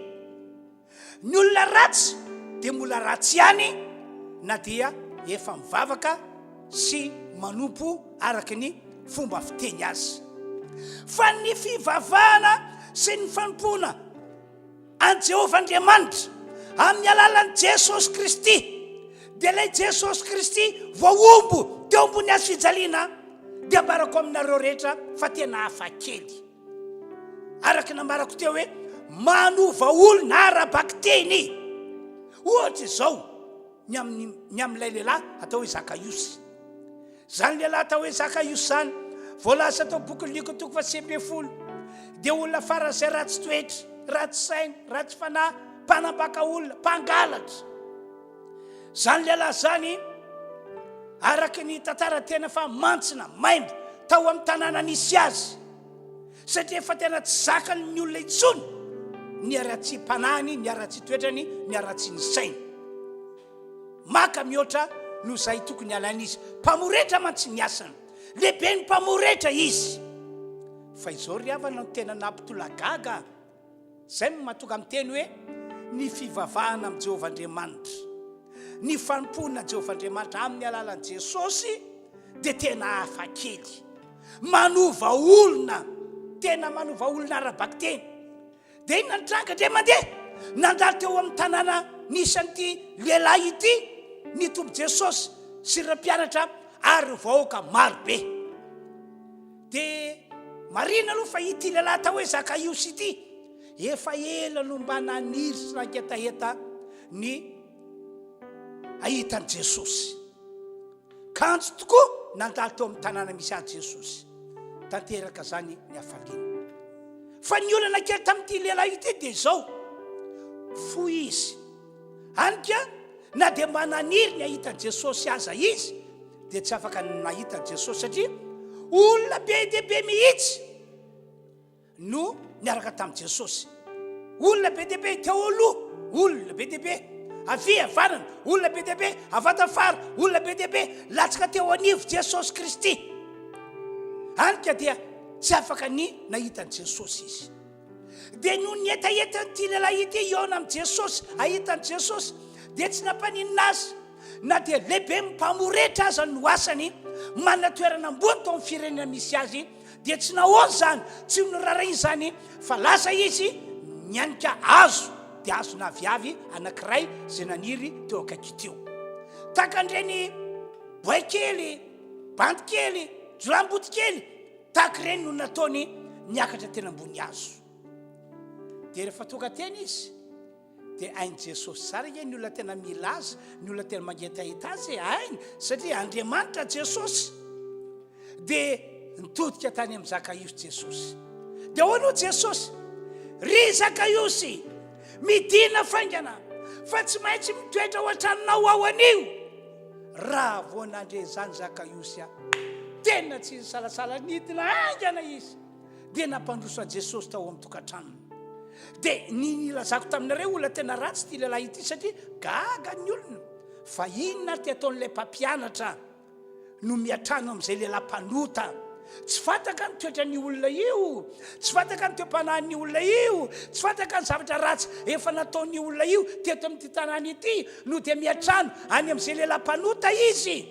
Ny olona ratsy dia mbola ratsy ihany, na dia efa mivavaka sy manompo araka ny fomba fiteny azy. Fa ny fivavahana sy ny fanompoana an Jehovah Andriamanitra amin'ny alalan'i Jesosy Kristy, dia ilay Jesosy Kristy voaombo teo ambony hazo fijaliana, dia ambarako aminareo rehetra fa tena hafa kely. Araka nambarako teo hoe manova olona arabaky teny. Ohatra izao ny amin'ilay lehilahy atao hoe Zakaiosy. Zany lehilahy atao hoe Zakaiosy zany voalaza tao boky Liko 2:20, dia olona farany izay ratsy toetra, ratsy saina, ratsy fanahy, mpanambaka olona, mpangalatra. Zany lehilahy zany araka ny tantara tena fa mantsina maimbo tao amin'ny tanàna nisy azy, satria efa tena tsy zakany ny olona intsony ny aratsy mpanahiny, ny aratsy toetrany, ny aratsy ny sainy. Maka mihoatra no izay tokony halana izy. Mpamoretra mantsy ny asany, lehibe ny mpamoretra izy. Fa izao ry havana no tena nampitolagaga. Zay mahatonga amin'ny teny hoe ny fivavahana amin'ny Jehovah Andriamanitra, ny fanompoana Jehovah Andriamanitra amin'ny alalan'i Jesosy dia tena hafa kely. Manova olona, tena manova olona arabaky teny. Dia inona ny tranga dia mandeha nandalo teo amin'ny tanàna nisan'ity lehilahy ity ny tombo Jesosy sy ireo mpianatra ary vahoaka marobe. Dia marina aloha fa ity lehilahy atao hoe Zakaiosy ity efa ela no mba naniry sy nanketaheta ny ahitany Jesosy. Kanto tokoa nandalo teo amin'ny tanàna misy azy Jesosy, tanteraka zany ny hafaliana. Fa ny olana kely tamin'ity lehilahy ity dia izao, fo izy anika na dia mananiry ny ahitany Jesosy aza izy dia tsy afaka nahitany Jesosy, satria olona be dia be mihitsy no niaraka tamin'i Jesosy. Olona be dia be teo aloha, olona be dia be avy avanana, olona be dia be avata fara, olona be dia be latsaka teo anivo Jesosy Kristy. Anika dia tsy afaka ny nahitany Jesosy izy. Dia no nietaetanyity lehilahy ity eo amin'ny Jesosy, ahitany Jesosy, dia tsy nampaninina azy, na dia lehibe mpamoretra aza no asany, manana toerana ambony tao amin'ny firenena misy azy, dia tsy nahoana zany, tsy norarainy zany, fa lasa izy nianika azo, dia azo naviavy anankiray izay naniry teo akaiky teo. Takan'ireny boay kely, bandy kely, jolamboty kely, tahaka ireny no nataony niakatra tena ambony azo. Dia rehefa tonga teny izy dia hainy Jesosy tsara ny olona tena mila azy, ny olona tena mangetahita azy hainy, satria Andriamanitra Jesosy. Dia nitodika tany amin'ny Zakaiosy Jesosy. Dia hono Jesosy, ry Zakaiosy, midina faingana fa tsy maintsy mitoetra ao an-tranonao ao anio. Raha vao nandre zany Zakaiosy tena tsy salasala nidina aingana izy, dia nampandroso a Jesosy tao amin'ny tokantranony. Dia nilazako taminareo olona tena ratsy ty lehilahy ity, satria gaga ny olona. Fa inona ty ataon'ilay mpampianatra no miatrano amin'izay lehilahy mpanota? Tsy fataka ny toetran'ny olona io, tsy fataka ny toepanahin'ny olona io, tsy fataka ny zavatra ratsy efa nataon'ny olona io teto amin'ity tanàna ity, no dia miatrano any amin'izay lehilahy mpanota izy.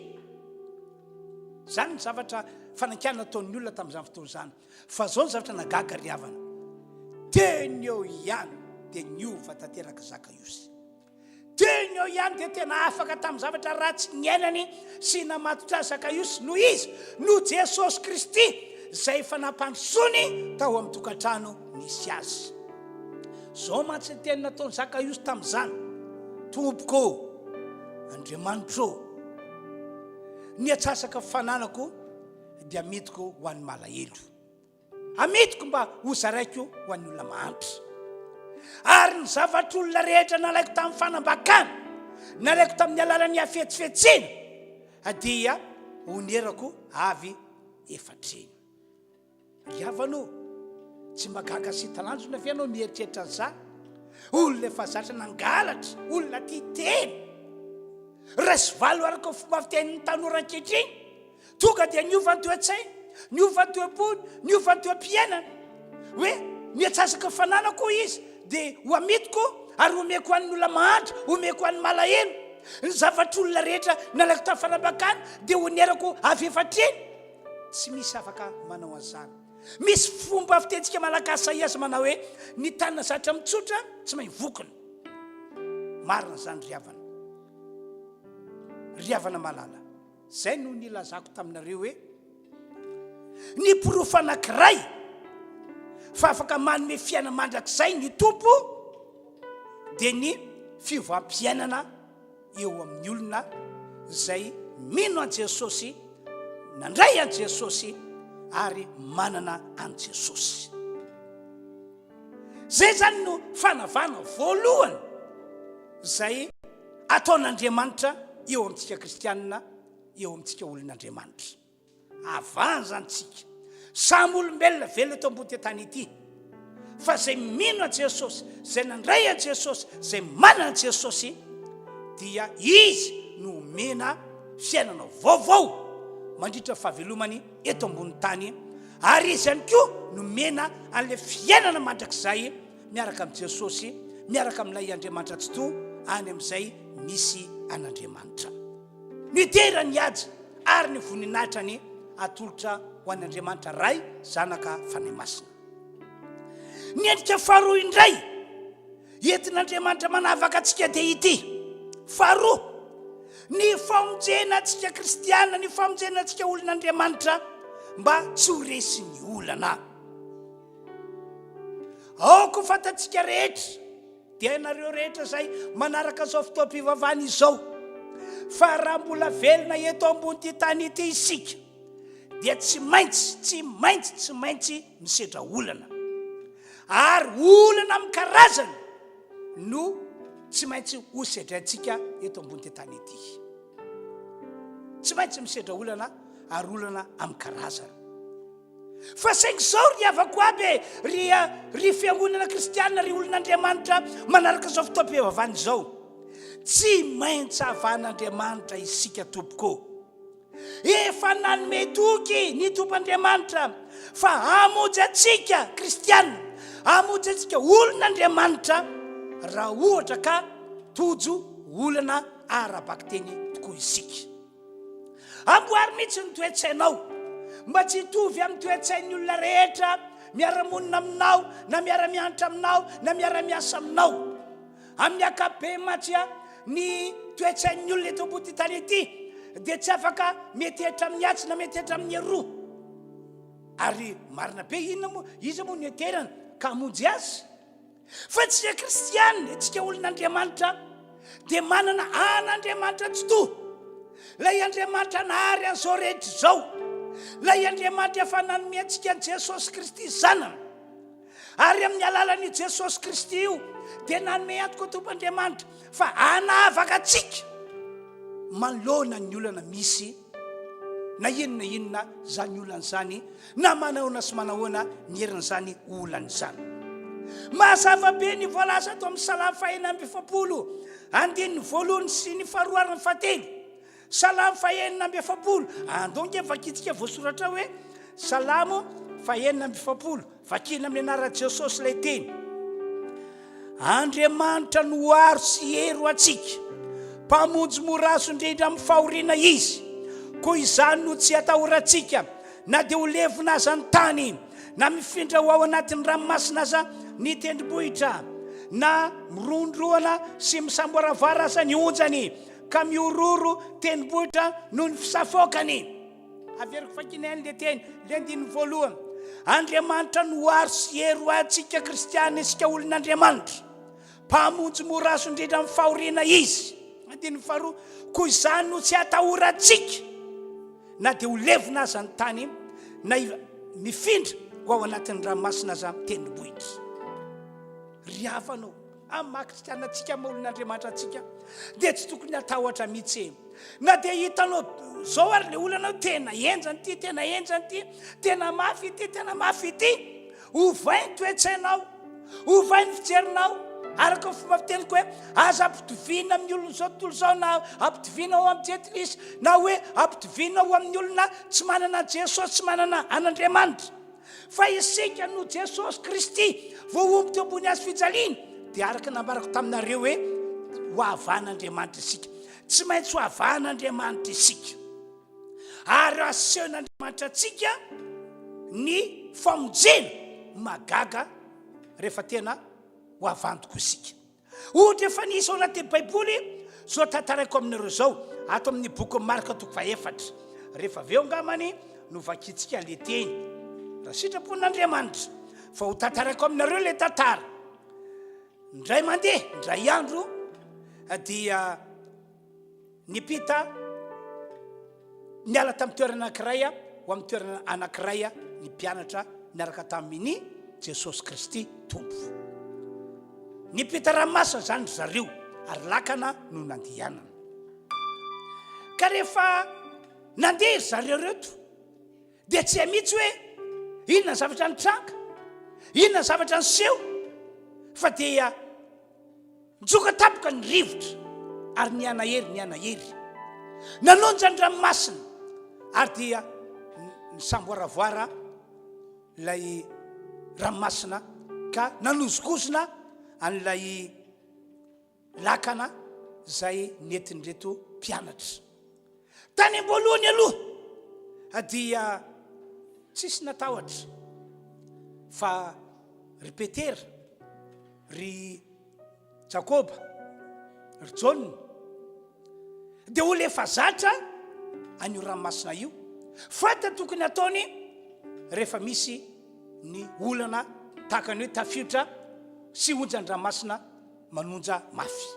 Zany ny zavatra fanankiana nataon'ny olona tamin'izany fotoana zany. Fa zao ny zavatra nagaga ry havana, teny eo ihany dia niova tanteraka Zakaiosy. teny eo ihany dia tena afaka tamin'ny zavatra ratsy ny ainany sy namatotra Zakaiosy noho izy no Jesosy Kristy izay efa nampandrosoany tao amin'ny tokantrano nisy azy. Zao mantsy ny teny nataony Zakaiosy tamin'izany: Tompoko, Andriamanitro, ny atsasaka fananako dia amidiko ho an'ny malahelo, amidiko mba ho zaraiko ho an'ny olona mahantra. Ary ny zavatr'olona rehetra nalaiko tamin'ny fanambakana, nalaiko tamin'ny alalan'ny hafetsifetsena dia onerako avy efatreny. Ry havano, tsy magaga sy talanjona ve ianao mieritreritra an'izany? Olona efa zatra nangalatra, olona tia teny, raisy valo araka fomba fitenin'ny tanora ankehitriny, tonga dia niova ny toe-tsaina, niova ny toe-pony, niova ny toe-piainana, hoe miatsasaka fananako izy dia ho amidiko ary omeko an'ny olona mahantra, omeko an'ny malahelo. Ny zavatr'olona rehetra nalaiko tamin'ny fanambakana dia onerako avy efatreny. Tsy misy afaka manao an'izany. Misy fomba fitentsika malagasy saiasa manao hoe ny tanana zatra mitsotra tsy mahay vokona. Marina zany ry havana. Ry havana malala, zay no nilazako taminareo hoe ny porofo anankiray fa afaka manome fiainana mandrakizay ny tompo dia ny fivoam-piainana eo amin'ny olona izay mino an Jesosy, nandray an Jesosy ary manana an Jesosy. Zay zany no fanavana voalohany izay ataon'Andriamanitra eo amintsika kristianina, eo amintsika olon'Andriamanitra. Avany zany tsika samy olombelona velona eto ambony tany ity, fa zay mino an Jesosy, zay nandray an Jesosy, zay manana an Jesosy, dia izy no omena fiainana vaovao mandritra fahavelomany eto ambony tany, ary izy ihany koa no omena an'ilay fiainana mandrakizay miaraka amin'ny Jesosy, miaraka amin'ilay Andriamanitra tsy to any amin'izay misy an'Andriamanitra. Ny tera ny ady ary ny voninahitrany atolotra ho an'Andriamanitra ray zanaka fanahy masina. Ny endrika faharoa indray entin'Andriamanitra manavaka antsika dia ity: faharoa, ny famonjena antsika kristiana, ny famonjena antsika olon'Andriamanitra mba tsy ho resy ny olana. Aoko fantatsika rehetra dia ianareo rehetra zay manaraka zao fotoam-pivavahana izao, fa raha mbola velona eto ambony ty tany ity isika dia tsy maintsy misedra olana, ary olana amin'ny karazany no tsy maintsy ho sedratsika eto ambony ty tany ity. Tsy maintsy misedra olana ary olana amin'ny karazany. Fa saingy zao ry havako aby ry fiangonana kristianina, ry olon'Andriamanitra manaraka zao fotoam-pivavahana izao, tsy maintsy havan'Andriamanitra isika tompoko. Efa nanome toky ny tompon'Andriamanitra fa hamonjy atsika kristianina, hamonjy atsika olon'Andriamanitra raha ohatra ka tojo olana ara-baka teny tokoa isika. Amboary mihitsy ny toe-tsainao mba tsy hitovy amin'ny toe-tsain'ny olona rehetra miara-monina aminao, na miara-mianatra aminao, na miara-miasa aminao. Amin'ny ankapobeny matsia ny toe-tsain'ny olona eto ambony tany ity dia tsy afaka metehitra amin'ny atsy na metehitra amin'ny aroa. Ary marina be izy moa ny eterana ka hamonjy azy. Fa tsika kristianina, tsika olon'Andriamanitra dia manana an'Andriamanitra tsy to. Lay Andriamanitra nahary an'izao rehetra izao, lay Andriamanitra efa nanome antsika an Jesosy Kristy zanany, ary amin'ny alalan'i Jesosy Kristy io dia nanome antoka tompon'Andriamanitra fa hanavaka atsika manoloana ny olana misy na inona zany olana zany, na manahoana sy manahoana ny herin'izany olana izany. Mazava be ny voalaza ato amin'ny Salamo 1:7 sy ny 2:7. Salamo 1:7 andonge vakitsika voasoratra hoe Salamo 1:7, vakina amin'ny anarana Jesosy ilay teny: Andriamanitra no aro sy hero atsika, mpamonjy moraso indrindra amin'ny fahoriana izy, koa izany no tsy atahorantsika na dia ho levona aza ny tany, na mifindra ho ao anatin'ny ranomasina aza ny tendrombohitra. na mirondroana sy misamboaravara aza ny onjany ka miororo tenibohitra noho ny fisafokany. Averiko fakinany le teny le andiny voalohany. Andriamanitra no aro sy hero antsika kristiany isika olon'Andriamanitra, mpamonjy moraso indrindra amin'ny fahoriana izy. Andiny faharoa, koa izany no tsy atahorantsika na dia ho levina aza ny tany na mifindra ho ao anatin'ny ranomasina aza tendrombohitra. Ry hafanao amakitranantsika maolon'Andriamanitra antsika dia tsy tokony atahotra mihitsy. Na dia hitanao zao ary le olana tena enjany ity, tena enjany ity, tena mafy ity, tena mafy ity, ovainy toetsainao, ovainy fijerinao, araka fomba fiteniko hoe aza ampitoviana amin'ny olona zao tontolo zao, na ampitoviana ao amin'ny jetilisa, na hoe ampitoviana ao amin'ny olona tsy manana Jesosy, tsy manana an'Andriamanitra. Fa isika no Jesosy Kristy voaomby teo ambony hazo fijaliana dia araka nambarako taminareo hoe ho avan'Andriamanitra isika. Tsy maintsy ho avan'Andriamanitra isika ary asehon'Andriamanitra antsika ny famonjena magaga rehefa tena ho avantoko isika. Ohatra efa nisy ao anaty baiboly zao tantaraiko aminareo zao ato amin'ny boky Marka 4. Rehefa aveo ngamany no vakitsika le teny raha sitrapon'Andriamanitra fa ho tantaraiko aminareo le tantara. Ndray mandeha ndray andro dia nipita niala tamin'ny toerana anankiray ho amin'ny toerana anankiray ny mpianatra niaraka tamin'ny Jesosy Kristy tompo. Nipita ranomasina zany zareo ary lakana no nandehanana. Ka rehefa nandeha zareo reto dia tsy mihitsy hoe inona zavatra nitranga, inona zavatra niseho, fa dia nitsoka tapoka ny rivotra ary nianahery nanonja ny ranomasina ary dia nisamboaravoara lay ranomasina ka nanozikosona an'ilay lakana zay nentin'reto mpianatra. Tany am-boalohany aloha dia tsisy natahotra fa ry Petera, ry Jakoba, ry Jaona dia olo efa zatra an'io ranomasina io. Fata tokony ataony rehefa misy ny olana tahaka ny hoe tafiotra sy onjany ranomasina manonja mafy.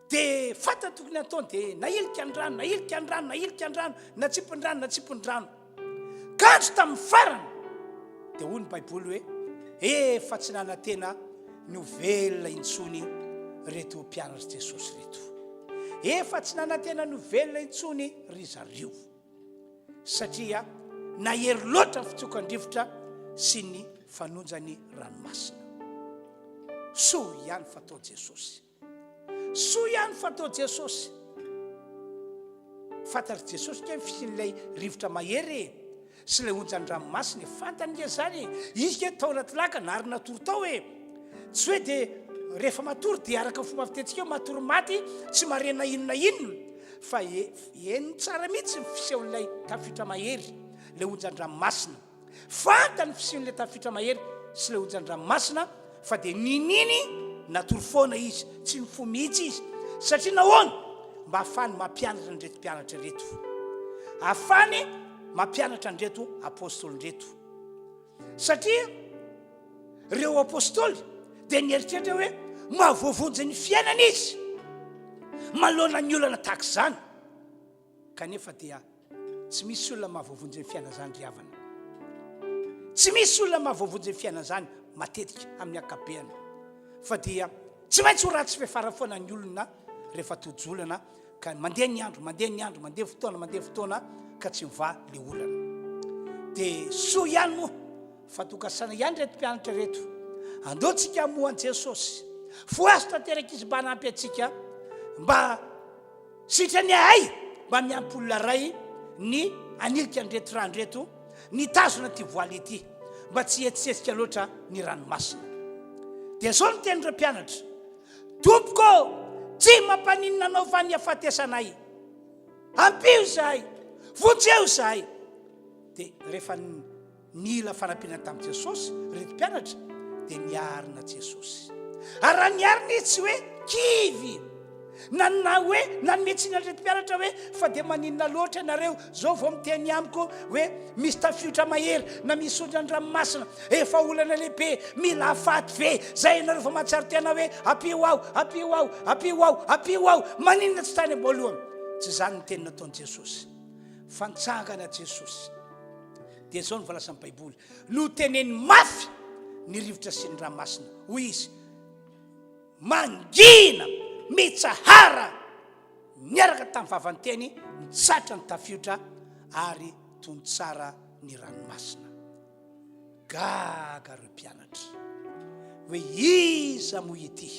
Dia fata tokony ataony dia nailika ny rano, nailika ny rano, nailika ny rano, natsipony rano, natsipony rano. Kandro tamin'ny farany dia hoy ny baiboly hoe efa tsy nanantena ny velona intsony reto mpianatra Jesosy reto. Efa tsy nanantena ny velona intsony ry zareo satria nahery loatra ny fitsokan-drivotra sy ny fanonjany ranomasina. Soa ihany fatao Jesosy, soa ihany fatao Jesosy. Fantary Jesosy ke fisin'ilay rivotra mahery sy ilay onjany ranomasina fantany nge zany izy ke tao anaty lakana ary natory tao tsy hoe dia rehefa matory dia araka fomba fitentsika matory maty tsy marena inona fa eny tsara mihitsy ny fisehon'ilay tafiotra mahery, ilay onjany ranomasina. Fantany fisehon'ilay tafiotra mahery sy ilay onjany ranomasina fa dia nininy natory foana izy, tsy ny fo mihitsy izy satria nahoana mba ahafany mampianatra an'reto mpianatra reto, ahafany mampianatra an'reto apôstôly reto. Satria ireo apôstôly dia nieritreritra hoe mahavoavonjy ny fiainana izy malona ny olana tahaka izany, kanefa dia tsy misy olona mahavoavonjy ny fiainana zany ry havana. Tsy misy olona mahavoavonjy ny fiainana zany matetika amin'ny akabeany, fa dia tsy maintsy ho ratsy fiafara foana ny olona rehefa tojolana ka mandeha ny andro, mandeha fotoana ka tsy miva le olana. Dia soa ihany moa fatokasana ihany reto mpianatra reto, andeontsika hamohan Jesosy, foazo tanteraka izy mba hanampy antsika, mba sitrany ahay mba miampy olona ray ny anilika an'reto rano reto, ny tazona ty voaly ity, mba tsy etsitsetsika loatra ny ranomasina. Dia zao no tenindreo mpianatra, tompoko tsy mampaninona anao fa ny afatesanay, ampio zahay, vonjeo zahay. Dia rehefa nila fanampiana tamin'i Jesosy reto mpianatra dia niarina Jesosy. Ary raha niarina izy tsy hoe kivy na hoe nanometsina retim-pianatra hoe fa dia maninona loatra ianareo zao vao miteny amiko hoe misy tafiotra mahery na misy ondrany ranomasina efa olana lehibe mila afaty ve zay ianareo fa mahatsaro tena hoe apio aho apio aho apio aho apio aho. Maninona tsy tany am-boalohany? Tsy zany ny teny nataon'i Jesosy. Fantsangana Jesosy dia zao ny voalasan'ny Baiboly, no teneny mafy ny rivotra sy ny ranomasina hoy izy mangina mitsahara miaraka tamin'ny vavany teny mitsatra ny tafiotra ary tony tsara ny ranomasina. Gaga reo mpianatra hoe iza mo ity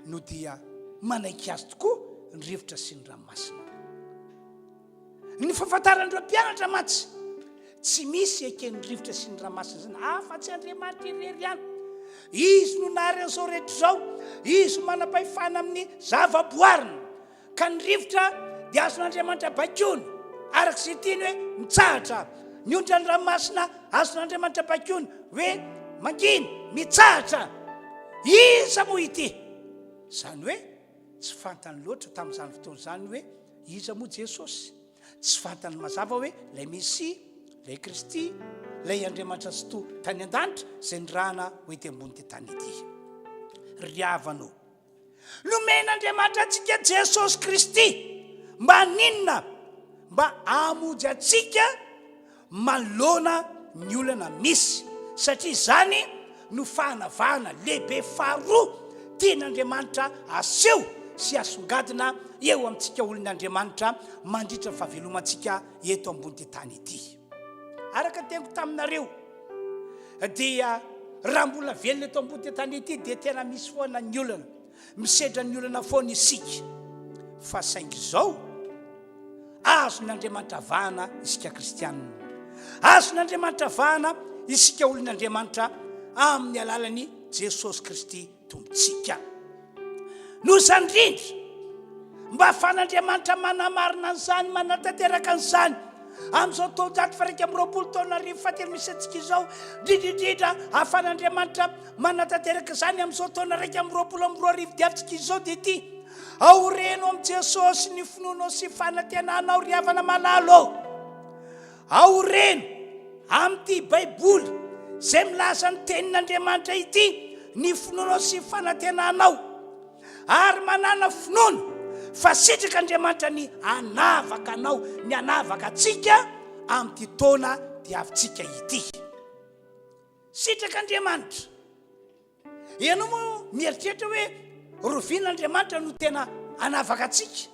no dia manaiky azy tokoa ny rivotra sy ny ranomasina. Ny fahafantaran'ireo mpianatra matsy tsy misy eken'ny rivotra sy ny ranomasina zany afa-tsy Andriamanitra irery ihany. Izy no nahary an'izao rehetra zao, izy manam-pahefana amin'ny zavaboarina, ka ny rivotra dia azon'Andriamanitra baikony arak'izay tiany hoe mitsahatra. Ny ondrany ranomasina azon'Andriamanitra baikony hoe mangina mitsahatra. Iza mo ity? Zany hoe tsy fantany loatra tamin'izany fotoana zany hoe iza mo Jesosy. Tsy fantany mazava hoe lay Mesia, lay Kristy, lay Andriamanitra sy to tany an-danitra zay nirahana hoety ambony ty tany ity. Ry havano, nomen'Andriamanitra antsika Jesosy Kristy mba ninona? Mba amonjy atsika manoloana ny olana misy, satria zany no fahanavahana lehibe faharoa tian'Andriamanitra aseho sy asongadina eo amintsika olon'Andriamanitra mandritra fahavelomantsika eto ambony ty tany ity. Araka teniko taminareo dia raha mbola velona eto ambony ty tany ity dia tena misy foana ny olana, misedra ny olana foana isika, fa saingy zao azon'Andriamanitra vahana isika kristianina, azon'Andriamanitra vahana isika olon'Andriamanitra amin'ny alalany Jesosy Kristy tompontsika. No zany indrindra mba ahafahan'Andriamanitra manamarina an'izany, manatanteraka an'izany amin'izao taonjato faraika amin'ny roapolo taona arivo fahatelo misy antsika izao, indrindrindrindra ahafahan'Andriamanitra manatanteraka izany amin'izao taona raika amin'ny roapolo amin'ny roa arivo diavintsika izao dia ity aoreno amin'i Jesosy ny finoanao sy fanantenanao ry havana malalo. Aoreno amin'ity Baiboly zay milaza ny tenin'Andriamanitra ity ny finoanao sy fanantenanao, ary manana finoana fa sitraka Andriamanitra ny anavaka anao, ny anavaka atsika amin'ity taona diavintsika ity. Sitraka Andriamanitra. Ianao moa mieritreritra hoe rovin'Andriamanitra no tena anavaka atsika.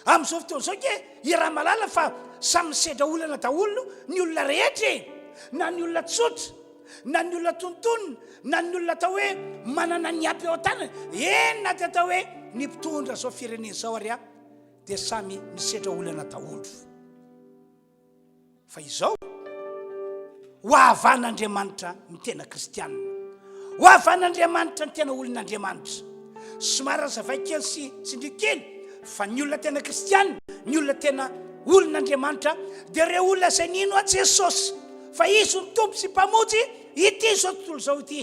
Amin'izao fotoana izao ke iraha malala fa samy misedra olana daholo ny olona rehetra, na ny olona tsotra, na ny olona tontonona, na ny olona atao hoe manana ny ampy eo an-tanana, na dia atao hoe ny mpitondra zao firenena izao ary dia samy misedra olana daholo. Fa izao ho ahavan'Andriamanitra ny tena kristianina, ho ahavan'Andriamanitra ny tena olon'Andriamanitra. Somary zavaikely sy tsindrikely fa ny olona tena kristianina, ny olona tena olon'Andriamanitra dia ireo olona izay nino a Jesosy fa izy ny tompo sy mpamonjy ity zao tontolo zao ity.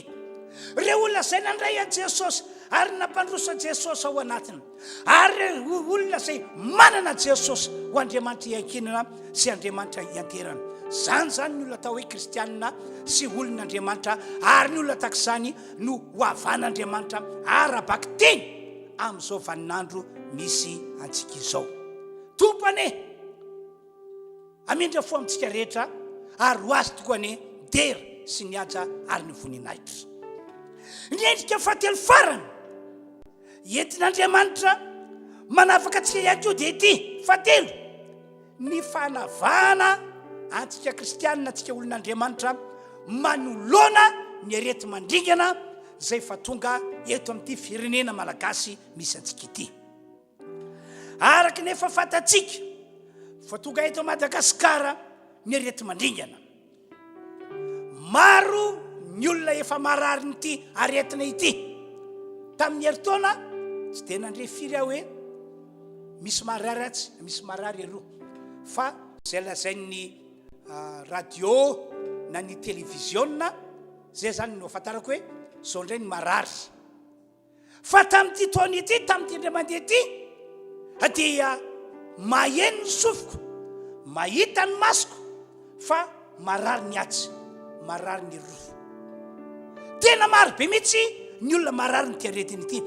Ireo olona izay nandray a Jesosy ary nampandrosa Jesosy ao anatiny, ary olona izay manana Jesosy ho Andriamanitra iankinana sy Andriamanitra ianterana. Zany ny olona atao hoe kristianina sy olon'Andriamanitra, ary ny olona tak'izany no ho avan'Andriamanitra arabaky teny amin'izao vaninandro misy antsika izao. Tompane amindra fo amintsika rehetra ary ho azy tokoa ane dera sy ny aja ary ny voninahitra. Ny endrika fahatelo farany entin'Andriamanitra manavaka antsika ihany koa dia ity fahatelo, ny fanavahana antsika kristianina, antsika olon'Andriamanitra manoloana ny arety mandringana zay fa tonga eto amin'ity firenena malagasy misy antsika ity. Araka nefa fantatsika fa tonga eto Madagasikara ny arety mandringana, maro ny olona efa marary nyity aretina ity. Tamin'ny heritaona tsy dia nandre firy aho hoe misy marary atsy, misy marary aloha, fa zay lazain'ny radio na ny televizionna zay zany no afantarako hoe zao ndray ny marary. Fa tamin'ity taona ity, tamin'ity indray mandeha ity, dia maheno ny sofiko, mahita ny masoko fa marary ny atsy, marary ny rofo. Tena maro be mihitsy ny olona marary ny tiaretiny ity,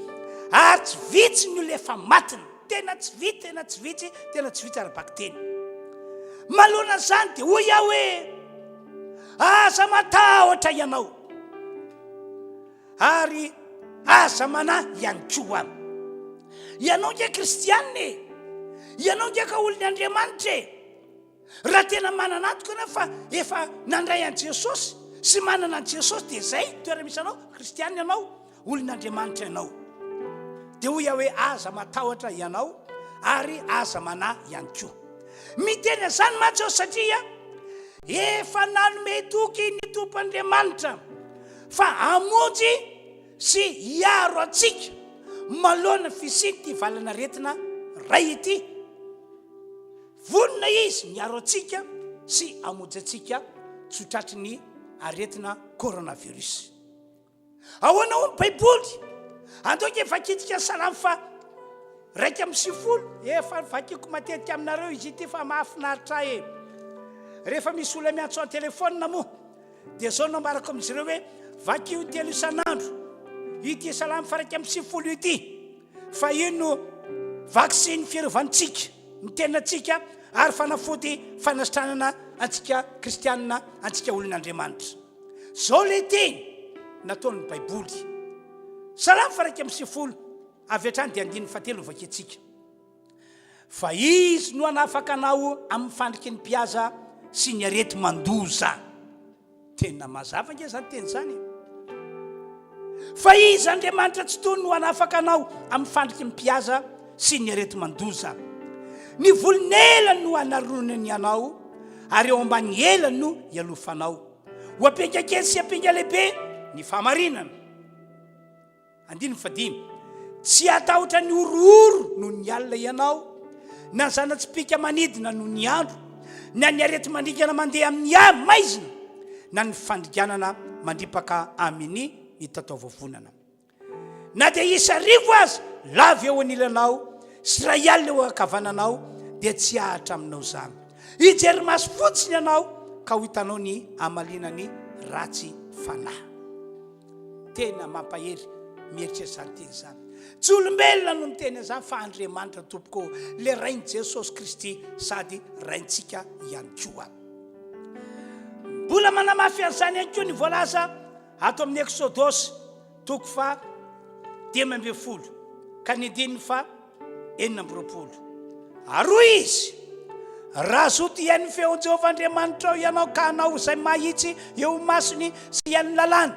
ary tsy vitsy ny olona efa matiny, tena tsy vitsy ara-baka teny. Malona zany dia hoy aho hoe aza matahotra ianao, ary aza mana ihany koa any. Ianao nge kristianina, ianao nge ka olon'ny Andriamanitra, raha tena manana antoka ianao fa efa nandray an Jesosy sy manana an Jesosy, dia zay toerana misy anao, kristianina ianao, olon'Andriamanitra ianao. Dia hoy aho hoe aza matahotra ianao ary aza mana ihany koa. Miteny zany mantsy aho satria efa nanome toky ny Tompon'Andriamanitra fa hamonjy sy hiaro atsika manoloana fisiny ty valana retina ray ity. Vonona izy miaro atsika sy hamonjy atsika tsotratry ny aretina coronavirus. Ahoana ho ny Baiboly? Antoka efa kitika salamy fa 1:10 efa vakiko matetika aminareo izy ity fa mahafinaritra ahy. Rehefa misy olona miantso amin'ny telefônina moa dia zao nambarako amin'izy ireo hoe vakio 3 isan'andro ity salamy fa 1:10 ity, fa ino no vaksiny fiarovantsika ny tenatsika ary fanafody fanasitranana antsika kristianina, antsika olon'Andriamanitra. Zao le teny nataon'ny Baiboly. Salamy fa 1:10 avy hatrany dia 7 vaketsika. Fa izy no anafaka anao amin'ny fandriky ny mpiaza sy ny arety mandoza. Tena mazava nge zany teny zany. Fa izy Andriamanitra tsy toy no anafaka anao amin'ny fandriky ny mpiaza sy ny arety mandoza. Ny volon'elany no anaronany anao ary eo ambany elany no ialofanao. Ho ampianga kely sy ampianga lehibe ny fahamarinana. 5. Tsy atahotra ny orooro no ny alina ianao, na zana-tsipika manidina no ny andro, na ny arety mandrikana mandeha amin'ny maizina, na ny fandriganana mandripaka amin'ny tataovavonana. Na dia isa rivo aza lava eo anilanao sy ray alina eo ankavananao, dia tsy ahatra aminao zany. Hijery maso fotsiny ianao ka ho hitanao ny amalinany ratsy fanahy. Tena mampahery mieritrery zany teny zany. Tsy olombelona no miteny zany fa Andriamanitra tompoko, le rainy Jesosy Kristy sady raintsika ihany koa. Mbola manamafy an'izany ihany koa ny voalaza ato amin'ny Exodosy 10:20 ka ny 4:20. Aroy izy, raha zoto ihain'ny feon'i Jehovah Andriamanitra ao ianao ka anao izay mahitsy eo masony sy ihain'ny lalàna,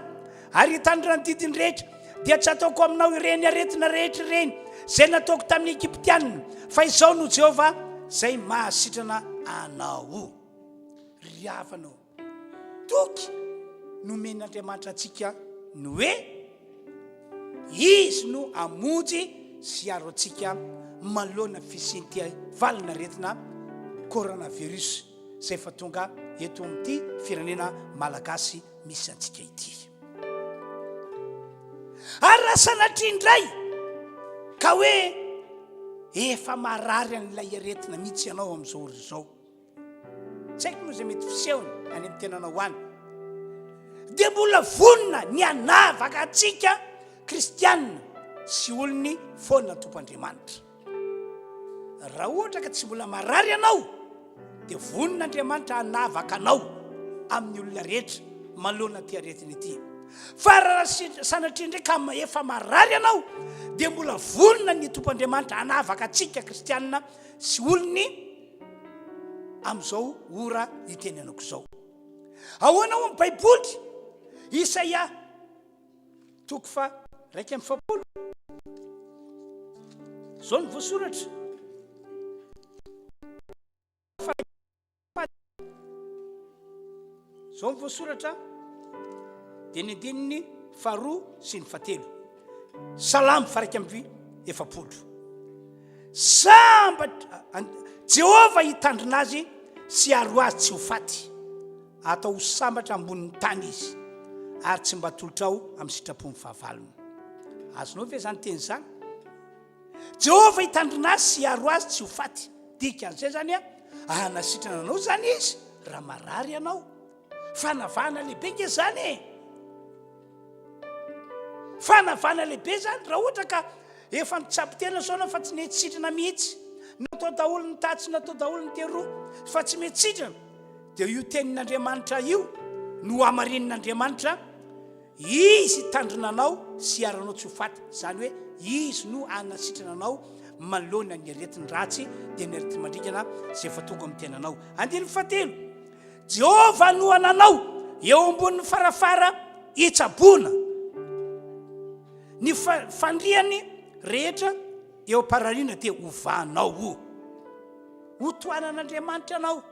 ary hitandrina ny didiny rehetra, dia tsy ataoko aminao ireny aretina rehetra ireny zay nataoko tamin'ny Egyptianina, fa izao no Jehovah zay mahasitrana anao. Riavanao toky nomen'Andriamanitra antsika no hoe izy no amonjy sy aro antsika manoloana fisinty valana retina coronavirus zay fa tonga eto amin'ity firenena malagasy misy antsika ity. Ary raha sanatrindray ka hoe efa marary an'ilay aretina mihitsy ianao amin'izao ry zao, tsy haiko moa zay mety fisehony any amin'ny tenanao any, dia mbola vonona ny anavaka atsika kristianina sy olony foana Tompoandriamanitra. Raha ohatra ka tsy mbola marary ianao, dia vonin'Andriamanitra anavaka anao amin'ny olona rehetra manoloana ty aretina ity. Fa raha sanatria ka efa marary ianao, dia mbola vonona ny Tompoandriamanitra anavaka atsika kristianina sy olony amin'izao ora itenenako izao. Ahoana ho ny Baiboly? Isaia 1:7 zao ny voasoratra. Zao ny voasoratra dia ny 2 sy ny 7. Salamy 1:7. Sambatra Jehovah hitandrina azy sy aro azy tsy ho faty, atao ho sambatra ambonin'ny tany izy, ary tsy mba tolotra ao amin'ny sitrapon'ny fahavalony. Azonao ve zany teny zany? Jehova hitandrina azy sy hiaro azy tsy ho faty. Dikan'izay zany anasitrana anao zany izy raha marary ianao. Fanavana lehibe ke zany fanavana lehibe zany raha ohatra ka efa nitsapy tena saona fa tsy mety sitrana mihitsy, natao daholo ny tatsy, natao daholo ny teroa fa tsy mety sitrana, dia io tenin'Andriamanitra io no amarenin'Andriamanitra izy tandrina anao sy hiaranao tsy ho faty. Zany hoe izy no anasitrana anao manoloana ny aretiny ratsy dia ny aretiny mandrikana zay efa tonga amin'ny tenanao. Andiny fahatelo, Jehova no ananao eo ambonin'ny farafara hitsaboana ny fandriany rehetra eo parariana dia ovanao. Ho toanan'Andriamanitra anao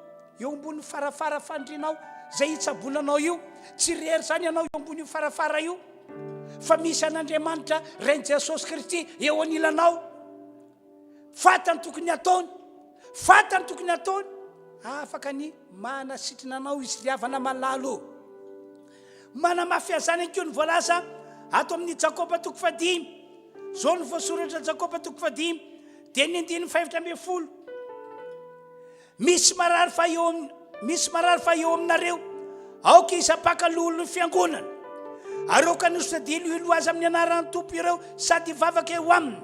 eo ambonin'ny farafara fandrianao zay hitsabonanao io. Tsy rery zany ianao eo ambonin'ny farafara io, fa misy an'Andriamanitra Rainy Jesosy Kristy eo anilanao. Fatany tokony ataony, fatany tokony ataony, afaka ny manasitrana anao izy riavana malalo. Manamafy azany koa ny voalaza ato amin'ny Jakoba 5, zao ny voasoratra Jakoba 5 dia ny 5:12. Misy marary fa eo aminareo aoka isapaka lolo ny fiangonana, aroka nisodadilo ilo azy amin'ny anarany tompo ireo sady vavaka eo aminy,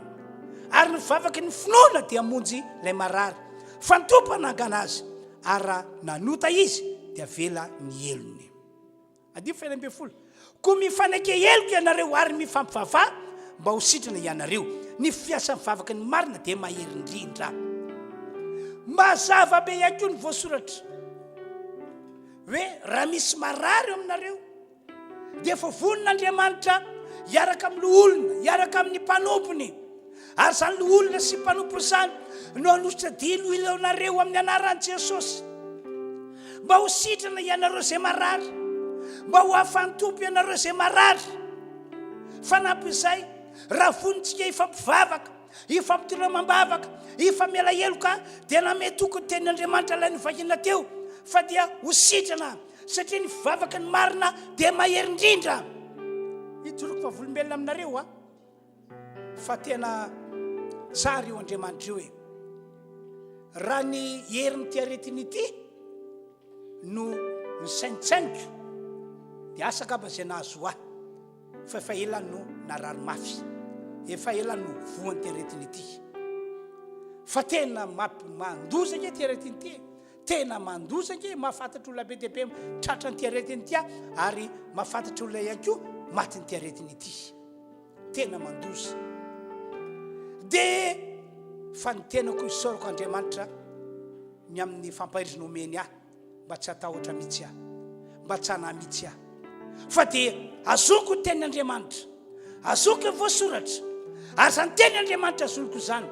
ary ny vavaky ny finoana dia monjy lay marary. Fa ny tompo anangana azy, ary raha nanota izy dia vela ny elony. 12. Koa mifanake eloko ianareo ary mifampivavah mba ho sitrana ianareo. Ny fiasan'ny vavaky ny marina dia mahery indrindra. Mazava be ihany koa ny voasoratra hoe raha misy marary eo aminareo dia efa vonin'Andriamanitra hiaraka amin'ny olona, hiaraka amin'ny mpanompony, ary zany olona sy mpanompony zany no hanositra dilo ilaonareo amin'ny anaran'i Jesosy mba ho sitrana ianareo zay marary, mba ho ahafahan'ny tompo ianareo zay marary. Fanampy izay, raha vonintsika ifampivavaka, ifampitonamambavaka, ifamiala heloka dia namety tokony tenin'Andriamanitra ilay novakina teo, fa dia ho sitrana satria ny fivavaka ny marina dia mahery indrindra. Itoroako fa volombelona aminareo fa tena tsara io Andriamanitra io hoe raha ny heriny ty aretiny ity no ny saintsainiko dia asaka ba zay nahazo ahy, fa efa elany no narary mafy, efa elany no voany ty aretiny ity. Fa tena mandozaka ty aretiny ity, tena mandozaka, mahafantatra olona be dia be tratra ny ty aretiny ity, ary mahafantatra olona ihany koa matiny ty aretiny ity. Tena mandoza. Dia fa ny tenako isorako Andriamanitra ny amin'ny fampahirizina omeny ahy mba tsy hatahotra mihitsy ahy, mba tsy hanahy mihitsy ahy, fa dia azoko ny tenin'Andriamanitra, azoko ny voasoratra, ary zany tenin'Andriamanitra azoko zany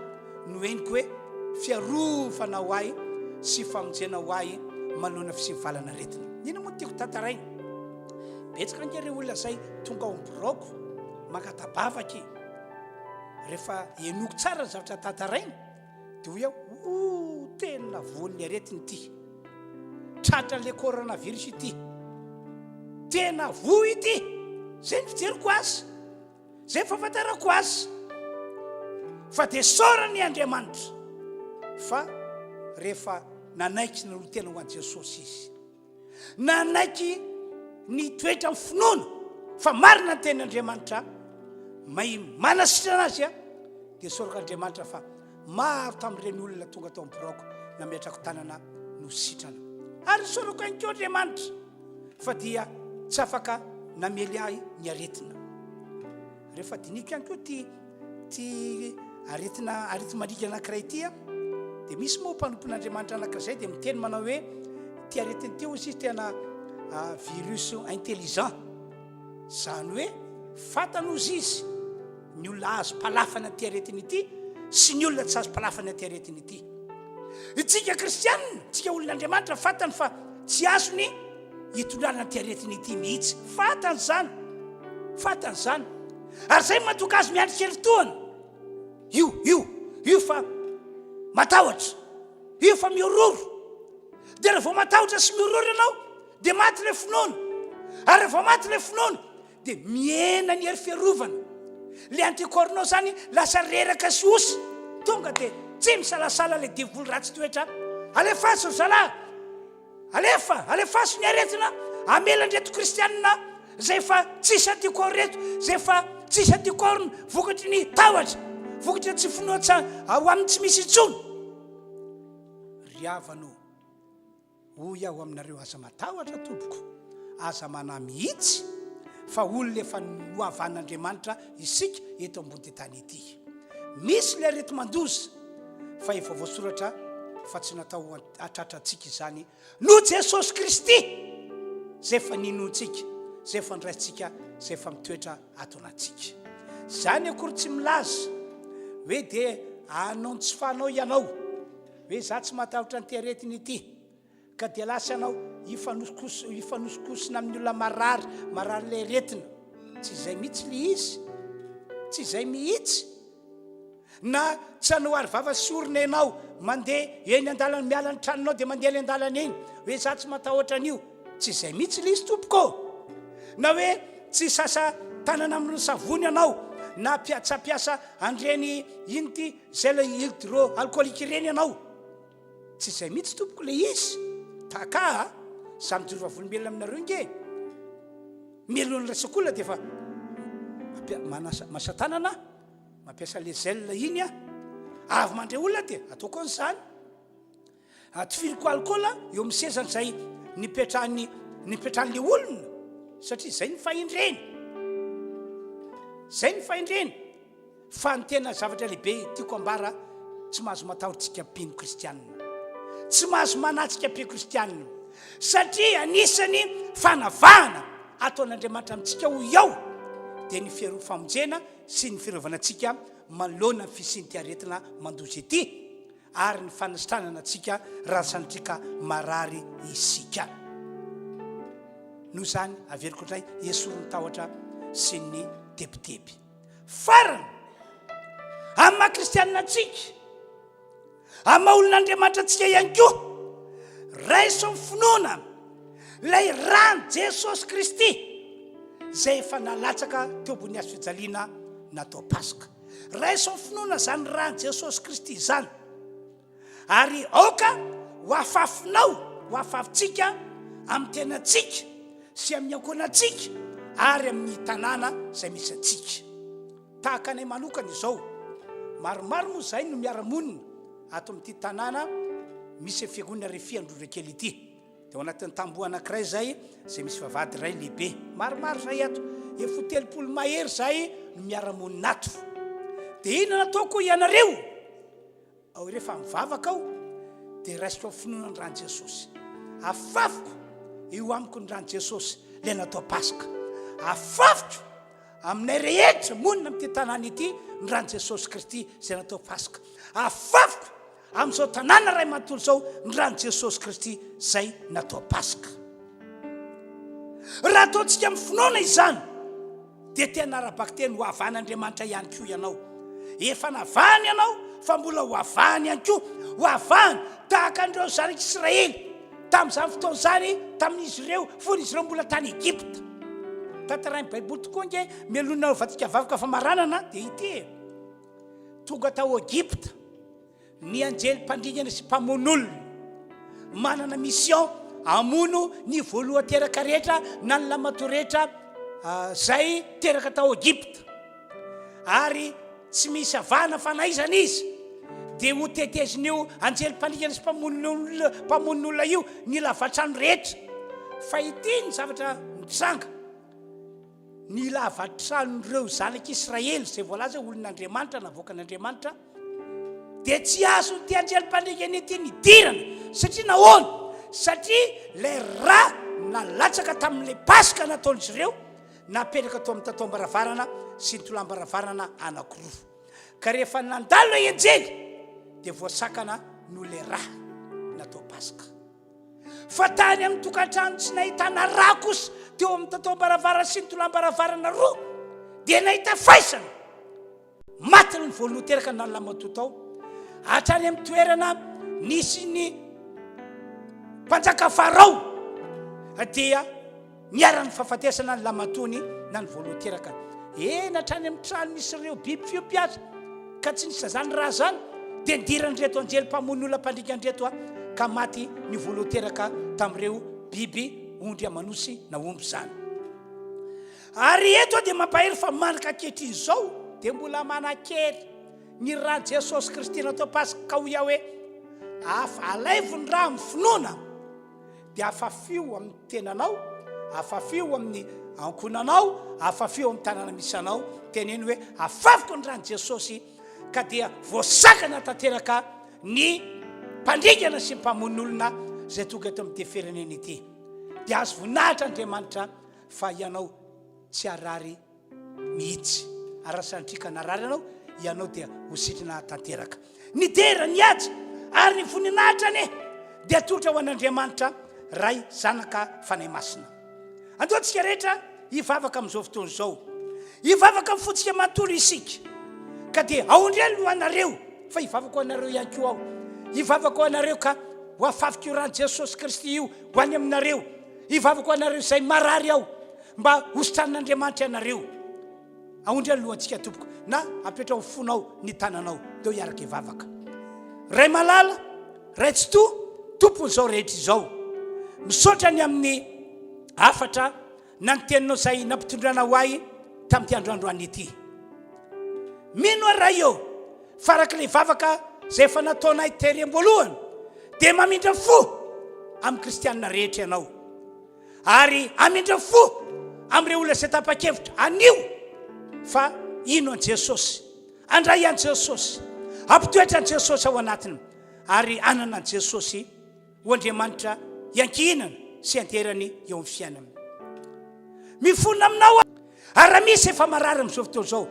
no heniko hoe fiarovana ho ahy sy famonjena ho ahy manoloana fisivalana aretina. Ino moa tiako tantaraina? Betsaka ankereo olona zay tonga ao amboroko makatabavaky, rehefa enoko tsara ny zavatra tantaraina dia hoe aho tena voan'ny aretiny ity, tratra le coronavirus ity, tena vo ity. Zay ny fijeriko azy, zay fahafantarako azy, fa dia sorany Andriamanitra. Fa rehefa nanaiky ny olotena ho an'i Jesosy izy, nanaiky ny toetra amin'ny finoana fa marina ny tenin'Andriamanitra, may manasitrana azy dia sorako Andriamanitra fa maro tamin'ireny olona tonga tao amboroko nametrako tanana no sitrana. Ary sorako ihany koa Andriamanitra fa dia tsy afaka namely ahy ny aretina. Rehefa diniko ihany koa ty aretina mandrika anankiray ity dia misy moa mpanompon'Andriamanitra anankiray dia miteny manao hoe ty aretiny ty izy tena virus intelligent, zany hoe fatanozy izy ny olona azo palafana ty aretiny ity sy ny olona tsy azo palafana ty aretiny ity. Itsika kristianina, tsika olon'Andriamanitra fatany fa tsy azony hitondràna ty aretiny ity mihitsy, fatany zany, fatany zany. Ary zay mahatonga azy miandrika heritoana, io fa matahotra, fa miororo. Dia rehefa matahotra sy miororo ianao dia maty le finoana, ary rehefa maty le finoana dia miena ny hery fiarovana. Le anticornao zany lasa reraka sy osy, tonga dia tsy misalasala le diavolo ratsy toetra. Alefaso ry zalahy, alefaso ny aretina, amelandreto kristianina zay efa tsisy antikor reto, zay efa tsisy antikorna, vokatry ny tahotra, vokatry tsy finoatsa ao amin'ny tsy misy intsony. Riavanao, hoy aho aminareo aza matahotra tompoko, aza mana mihitsy fa olona efa noavan'Andriamanitra isika eto ambony tany ity. Misy le reto mandoza fa efa voasoratra fa tsy natao atratratsika izany no Jesosy Kristy zay efa ninontsika, zay efa ndraitsika, zay efa mitoetra ato anatsika. Zany akory tsy milaza hoe dia anao tsy fanao ianao hoe za tsy matahotra ny aretiny ity, ka dia lasa ianao ifanosokosina amin'ny olona marary le aretina. Tsy izay mihitsy le izy, tsy izay mihitsy. Na tsy hanao ary vava sy orina ianao mandeha eny an-dalana, miala ny tranonao dia mandeha eny an-dalana eny hoe za tsy matahotra an'io, tsy izay mihitsy le izy tompoko. Na hoe tsy sasa tanana amin'ny savony ianao, na piasa andreny inty zay le hydroalcoolique ireny ianao, tsy izay mihitsy tompoko le izy. Taka samy joro vavolombelona aminareo nge melony rasakola dia fa masa tanana mampiasa le zel iny avy mandray olona dia ataoko an'izany. Tifiriko alcool eo amin'ny sezany zay nipetrahan'le olona, satria zay ny fahindreny, zay ny fahindreny. Fa ny tena zavatra lehibe tiako ambara, tsy mahazo matahotritsika mpino kristianina, tsy mahazo manatsika mpino kristianina, satria anisany fanavahana ataon'Andriamanitra amintsika ho ao dia ny famonjena sy ny fiarovanatsika manoloana ny fisian'ity aretina mandoza ity, ary ny fanasitranana atsika raha sanatrika marary isika. Noho zany averiko indray esorony tahotra sy ny tebiteby. Farany amin'ny maha kristianina atsika, amin'ny maha olon'Andriamanitra atsika ihany koa, raiso finoana lay rano Jesosy Kristy zay efa nalatsaka teo ambony hazo fijaliana natao Pasika. Raiso finoana zany rano Jesosy Kristy zany, ary aoka ho afafinao, ho afafintsika amin'ny tenatsika sy amin'ny ankonatsika ary amin'ny tanàna zay misy atsika. Tahaka anay manokana izao, maromaro moa zay no miaramonina ato amin'ity tanàna misy fiangonana Refiandrorakely ity. Dia ao anatin'ny tamboho anankiray zay misy vavahady iray lehibe, maromaro zay ato, efo 30 mahery zay no miaramonina ato. Dia ino nataoko ianareo? Ao rehefa mivavaka ao dia raisiko finoana ny rano Jesosy, afafiko io amiko ny rano Jesosy le natao Pasika, afafiko aminay rehetra monina amin'ity tanàna ity ny rano Jesosy Kristy zay natao Pasika, afafiko amin'izao tanàna ray manontolo zao ny rano Jesosy Kristy zay natao Pasika. Raha ataontsika amin'ny finoana izany dia tena arabaka teny ho avan'Andriamanitra ihany koa ianao. Efa navahany ianao fa mbola ho avahany ihany koa, ho avahany tahaka an'ireo zanak'Israely tamin'izany fotoana zany, tamin'izy ireo fony izy ireo mbola tany Egypta. Tantarain'ny Baiboly tokoa nge melona vatika vavaka fa maranana dia ity tonga tao Egypta ny anjely mpandringana sy mpamon'olona manana mission amono ny voaloha teraka rehetra na ny lamato rehetra zay teraka tao Egypta, ary tsy misy avana fanaizana izy dia ho tetezin'io anjely mpandringana sy mpamon'olona io ny lavatrano rehetra. Fa ity ny zavatra mitsanga, ny lavatran'ireo zanak'Israely zay voalaza olon'Andriamanitra, navoakan'Andriamanitra, dia tsy azo ty anjely mpandringana ity nidirana. Satria nahoana? Satria le raha nalatsaka tamin'le Pasika nataon'izy ireo napetraka tao amin'ny tatom-baravarana sy ny tolam-baravarana anankiroa. Ka rehefa nandalo le anjely dia voasakana no le raha natao Pasika. Fa tany amin'ny tokantrano tsy nahitana raha kosa teo amin'ny tatom-baravarana sy ny tolam-baravarana roa dia nahita faisana matiny ny voaloha teraka na ny lamato tao, hatrany amin'ny toerana nisy ny mpanjaka Farao dia niara-ny fahafatesana ny lamatony na ny voaloteraka natrany amin'ny trano misy ireo biby fiompiaza ka tsy nisy zany raha zany dia nidiranyreto anjely mpamono olona mpandrikandreto ka maty ny voaloteraka tamin'ireo biby ondry amanosy na omby zany. Ary eto dia mampahery fa manaka ankehitriny izao dia mbola manakery ny raha Jesosy Kristy natao Pasika ka ho ia hoe alaivony raha amin'ny finoana dia afafio amin'ny tenanao, afafio amin'ny ankonanao, afafio amin'ny tanàna misy anao. Teneny hoe afafiko ny rahan'i Jesosy ka dia voasakana tanteraka ny mpandrikana sy mpamon'olona zay tonga eto amin'ny firenena ity. Dia azo voninahitra Andriamanitra fa ianao tsy arary mihitsy, arasantrika narary ianao dia ho sitrana tanteraka. Ny dera ny aja ary ny voninahitra dia totra ho an'Andriamanitra ray zanaka fanahy masina. Andoantsika rehetra hivavaka amin'izao fotoana izao, hivavaka amin'ny fotsika manontolo isika ka dia aondreny ho anareo fa hivavaka ho anareo ihany koa aho, hivavaka ho anareo ka ho afafika io rahan'i Jesosy Kristy io ho any aminareo, hivavaka ho anareo izay marary aho mba hositran'Andriamanitra ianareo. Aondreny lohantsika tompoko na apetra ho fonao ny tananao dia hiaraka hivavaka. Ray malala, ray tsy tompony izao rehetra izao, misaotra ny amin'ny afatra na ny teninao izay nampitondrana ho ahy tamin'ity androandroany ity. Mino raha eo farak'ilay vavaka izay efa nataonay tery am-boalohany dia mamindra fo amin'ny kristianina rehetra ianao, ary amindra fo amin'ireo olona izay tapa-kevitra anio fa ino an Jesosy, andray an Jesosy, ampitoetra an Jesosy ao anatiny, ary anana an Jesosy ho Andriamanitra iankinana sy anterany eo amin'ny fiainana. Mifona aminao ary raha misy efa marary amin'izao fotoana izao,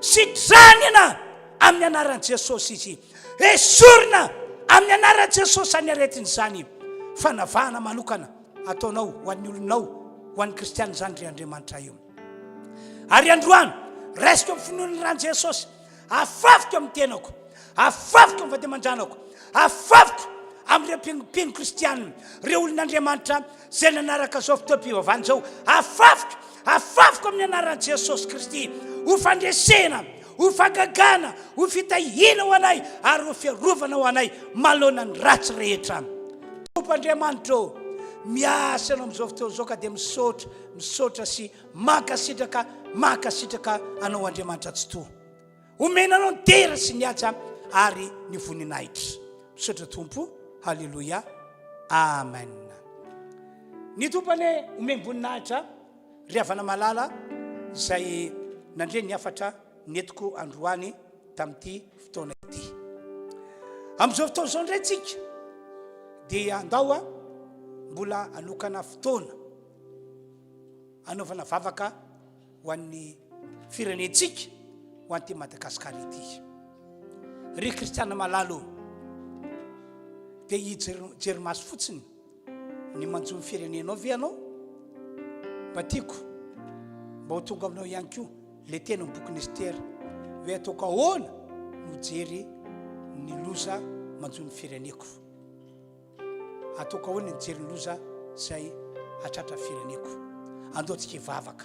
sitrany ana amin'ny anaran'i Jesosy izy, esorina amin'ny anaran'i Jesosy any aretiny izany. Fanavahana manokana ataonao ho an'ny olonao, ho an'ny kristianina zany ry Andriamanitra io. Ary androany raisiko amin'ny finoan'ny rahan'i Jesosy, afafiko amin'ny tenako, afafiko amin'ny vadiaman-dranako, afafiko amin'ireo mpino kristianina, ireo olon'Andriamanitra izay nanaraka zao fotoam-pivavahana zao, afafiko amin'ny anaran'i Jesosy Kristy ho fandresena, ho fagagana, ho fitahina ho anay ary ho fiarovana ho anay malona ny ratsy rehetra. Tompoandriamanitra miasa anao amin'izao fotoana izao ka dia misaotra sy mankasitraka anao Andriamanitra tsy toa. Omena anao ny dera sy ny aja ary ny voninahitra. Misaotra Tompo, halleloia, amen. Ny tompany omeny voninahitra ry havana malala izay nandre ny afatra netiko androany tamin'ity fotoana ity. Amin'izao fotoana izao indray tsika dia andao mbola anokana fotoana anaovana vavaka ho an'ny firenentsika ho an'ity Madagasikara ity. Ry kristiana malalo dia hijery-maso fotsiny ny manjo ny firenenao ve anao? Mba tiako mba ho tonga aminao ihany koa le tena boky Estera hoe ataoko ahoana no jery ny loza manjo ny fireneko, ataoko ahoana ny jery ny loza izay hatratra fireneko. Andaontsika hivavaka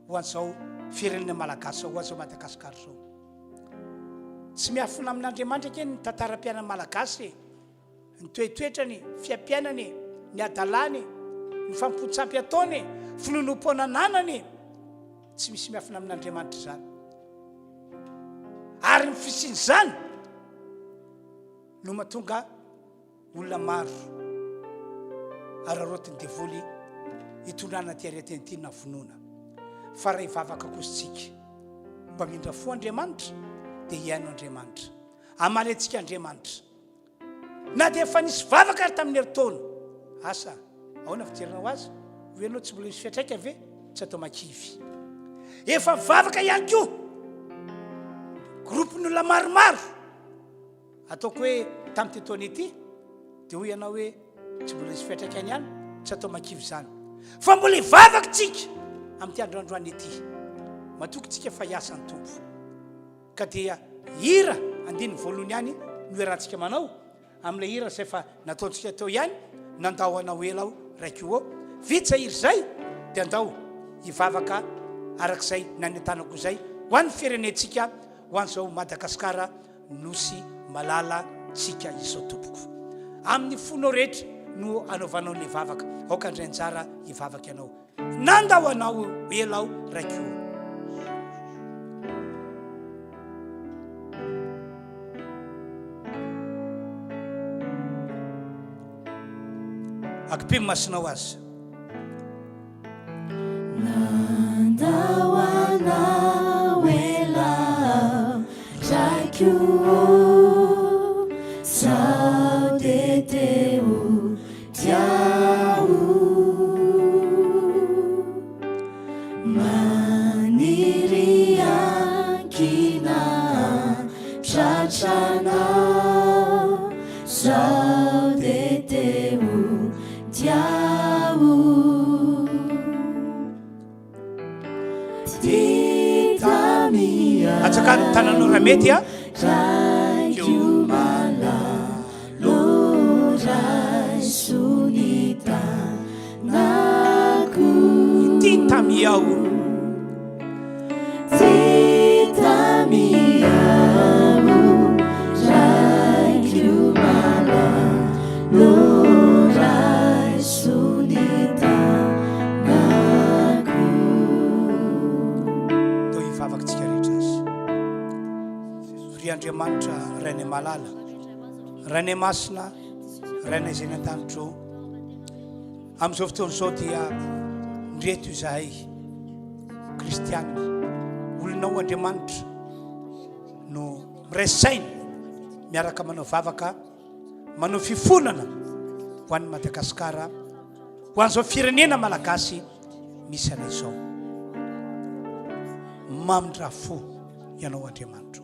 ho an'izao firenena malagasy ho an'izao Madagasikara zao. Tsy miafina amin'Andriamanitra keny ny tantaram-piainana malagasy, ny toetoetrany, fiampiainany, ny adalany, ny fampotsampy ataony, finonom-poana ananany, tsy misy miafina amin'Andriamanitra zany. Ary ny fisiany zany no mahatonga olona maro ararotiny devoly hitondrana ty aretiny ty na vonoana. Fa raha hivavaka kositsika mba mindra fo Andriamanitra dia hiaino Andriamanitra, amalentsika Andriamanitra. Na dia efa nisy vavaka ary tamin'ny heritaona, asa ahoana fijerinao azy hoe anao tsy mbola misy fiatraika ve? Tsy atao makivy. Efa vavaka ihany koa gropin'olona maromaro ataoko hoe tamin'ity taona ity dia hoy ianao hoe tsy mbola misy fiatraikany ihany, tsy atao makivy zany. Fa mbola hivavaka tsika amin'ity androandroany ity, matoky tsika fa hiasa ny Tompo. Ka dia hira andiny voalohany ihany no iarahantsika manao amin'ilay hira izay fa nataontsika teo ihany, nandahoanao ela aho raiky eo. Vitsa hira izay dia andao hivavaka arak'izay nanentanako izay ho an'ny firenentsika ho an'izao Madagasikara nosy malala tsika izao tompoko amin'ny fonao rehetra no anaovanao le vavaka aoka indray anjara hivavaka ianao nandao anao elao raiko akipimo masinao azy nandao anao elao raiko sao de teu tiao maniry ankina tratranao sao de teu tiao titamia atsakany tananao raha mety a tamiao raikyu mala lorai sunita naku to hivavakantsika rehetra azy ry Andriamanitra rainay malala rainay masina rainay izay nan-danitro amin'izao fotoan'izao dia ndreto izahay kristiana olonao Andriamanitra no miresaina miaraka manao vavaka manao fifonana ho an'ny Madagasikara ho an'izao firenena malagasy misy anay izao mamindra-fo ianao Andriamanitra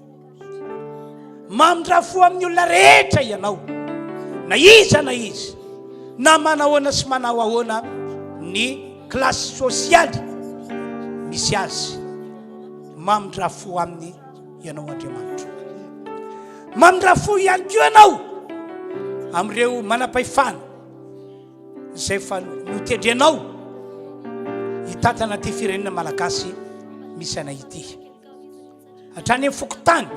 mamindra-fo amin'ny olona rehetra ianao na iza na manahoana sy manao ahoana ny klasy sosialy misy azy mamindra-fo aminy ianao Andriamanitra mamindra-fo ihany koa ianao amin'ireo manam-pahefana izay fa notendrenao hitatana ty firenena malagasy misy anay ity hatrany amin'ny fokotany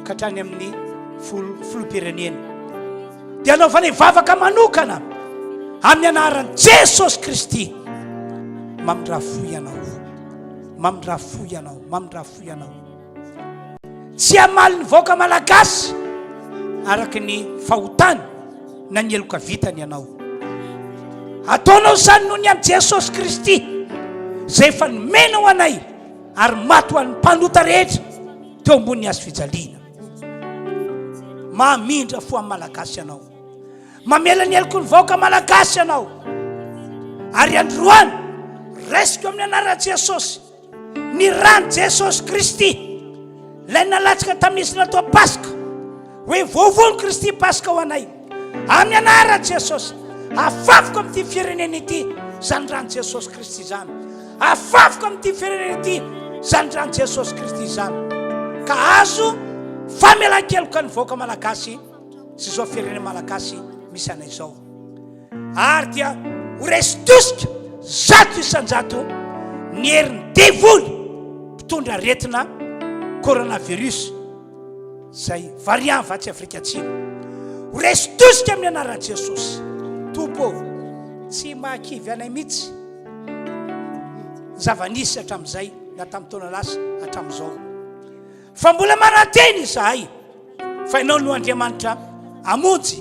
ka hatrany amin'ny filoham-pirenena dia anaovana vavaka manokana amin'ny anaran'i Jesosy Kristy mamindra-fo ianao tsy amaly ny vahoaka malagasy araky ny fahotany na ny eloka vitany ianao ataonao zany noho ny amin'i Jesosy Kristy zay efa nomena ho anay ary maty ho an'ny mpanota rehetra teo ambony azo fijaliana mamindra fo amin'ny malagasy ianao mamela ny eloko ny vahoaka malagasy ianao ary androany resiko amin'ny anaran'i Jesosy ny rano Jesosy Kristy lay nalatsaka tamin'izy natao Paska hoe voavolo Kristy Paska ho anay amin'ny anaran'i Jesosy afafako amin'ity firenena ity zany rano Jesosy Kristy zany afafako amin'ity firenena ity zany rano Jesosy Kristy zany ka azo famelan-keloka ny vahoaka malagasy sy zao firenena malagasy misy anay zao ary dia ho resy tosika zato isan-jato ny herin'ny devoly mpitondra aretina coronavirus zay variant vatsy Afrika Atsimo ho resy tosika amin'ny anaran'i Jesosy tompo tsy mahakivy anay mihitsy zava-nisy hatramin'izay na tamin'ny taona lasa hatramin'izao fa mbola mananteny izahay fa ianao no Andriamanitra amonjy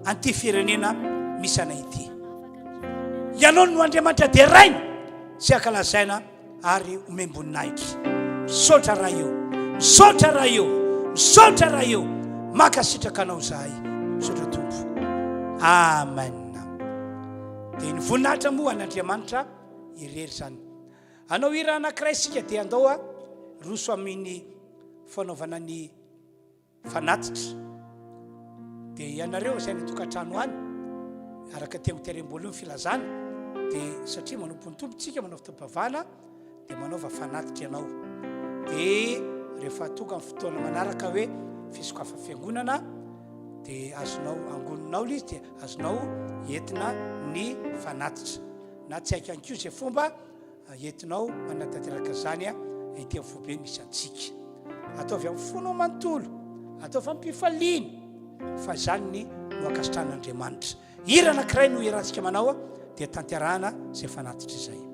an'ity firenena misy anay ity ianao no Andriamanitra deraina sy akalazaina ary omemboninahitra misaotra raha eo makasitraka anao zahay misaotra tompo amen dia ny voninahitra moa an'Andriamanitra irery zany anao ira anankiray sika dia andao roso amin'ny fanaovana ny fanatitra dia ianareo izay ny tokantrano any araka tempoterem-boalohany filazana dia satria manompo ny tompontsika manao fitobavana dia manaova fanatitra ianao dia rehefa tonga amin'ny fotoana manaraka hoe fisokafa fiangonana dia azonao angoninao izy dia azonao entina ny fanatitra na tsy haika anko zay fomba entinao manatanteraka zany ity amin'ny fobe misy antsika ataovy amin'ny fonao manontolo ataovy amin'ny mpifaliany fa zany no akasitran'Andriamanitra hira anankiray no irantsika manao dia tanterahana zay fanatitra izay.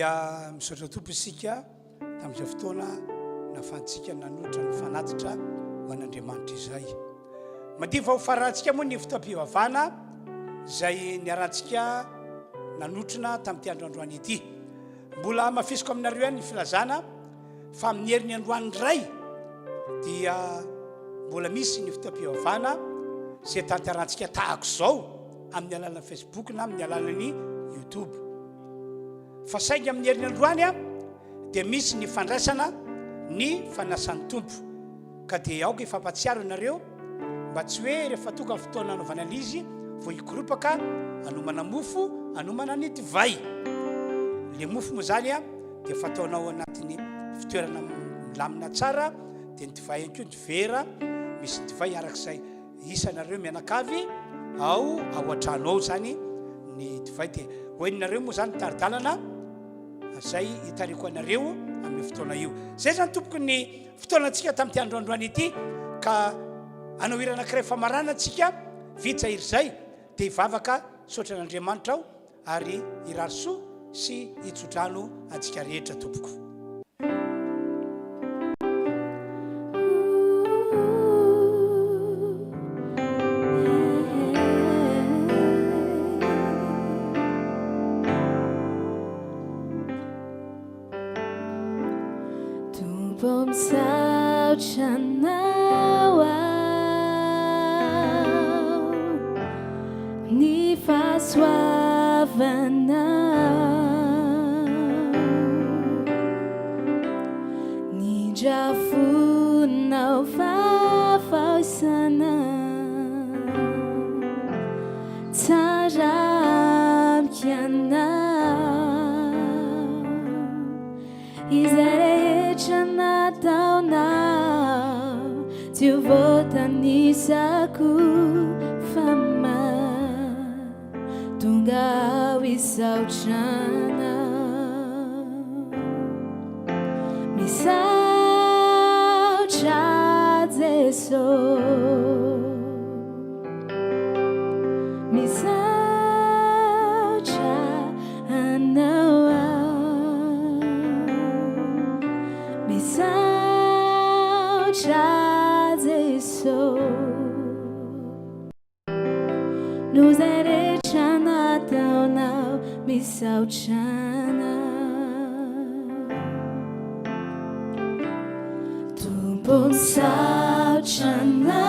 dia misaotra tompo isika tamin'izay fotoana nafantsika nanotra ny fanatitra ho an'Andriamanitra izay. Madio vao farantsika moa ny fotoam-pivavahana izay niarantsika nanotrana tamin'ity androandroany ity. Mbola mafisiko aminareo ihany ny filazana fa amin'ny herin'ny androany iray dia mbola misy ny fotoam-pivavahana izay tantarantsika tahako izao amin'ny alalan'ny Facebook na amin'ny alalan'ny YouTube. Fa saingy amin'ny herin'ny androany dia misy ny fandraisana ny fanasan'ny tompo ka dia aoka ifampatsiaro ianareo mba tsy hoe rehefa tonga ny fotoana anaovana an'izy vao hikoropaka anomana mofo anomana ny divay. Le mofo moa zany dia fataonao anatin'ny fitoerana milamina tsara dia ny divay ihany koa ny vera misy ny divay arak'izay isanareo mianakavy ao atrano ao zany ny divay hoeninareo moa zany taridalana zay hitariko anareo amin'ny fotoana io. Zay zany tompoko ny fotoanantsika tamin'ity androandroany ity ka anao iranankiray famarana antsika vitsahiry zay dia hivavaka saotra n'Andriamanitra ao ary irarosoa sy hitsodrano antsika rehetra tompoko. Bom sauchanao ni fasoavanao ni jafunao fafausana taramkianao Taunau tu votanissaku fama tungawi sauchana mi saucha zeso mi saucha anawa Chazeso Nous erechana taunau mi sauchana Tu bon sauchana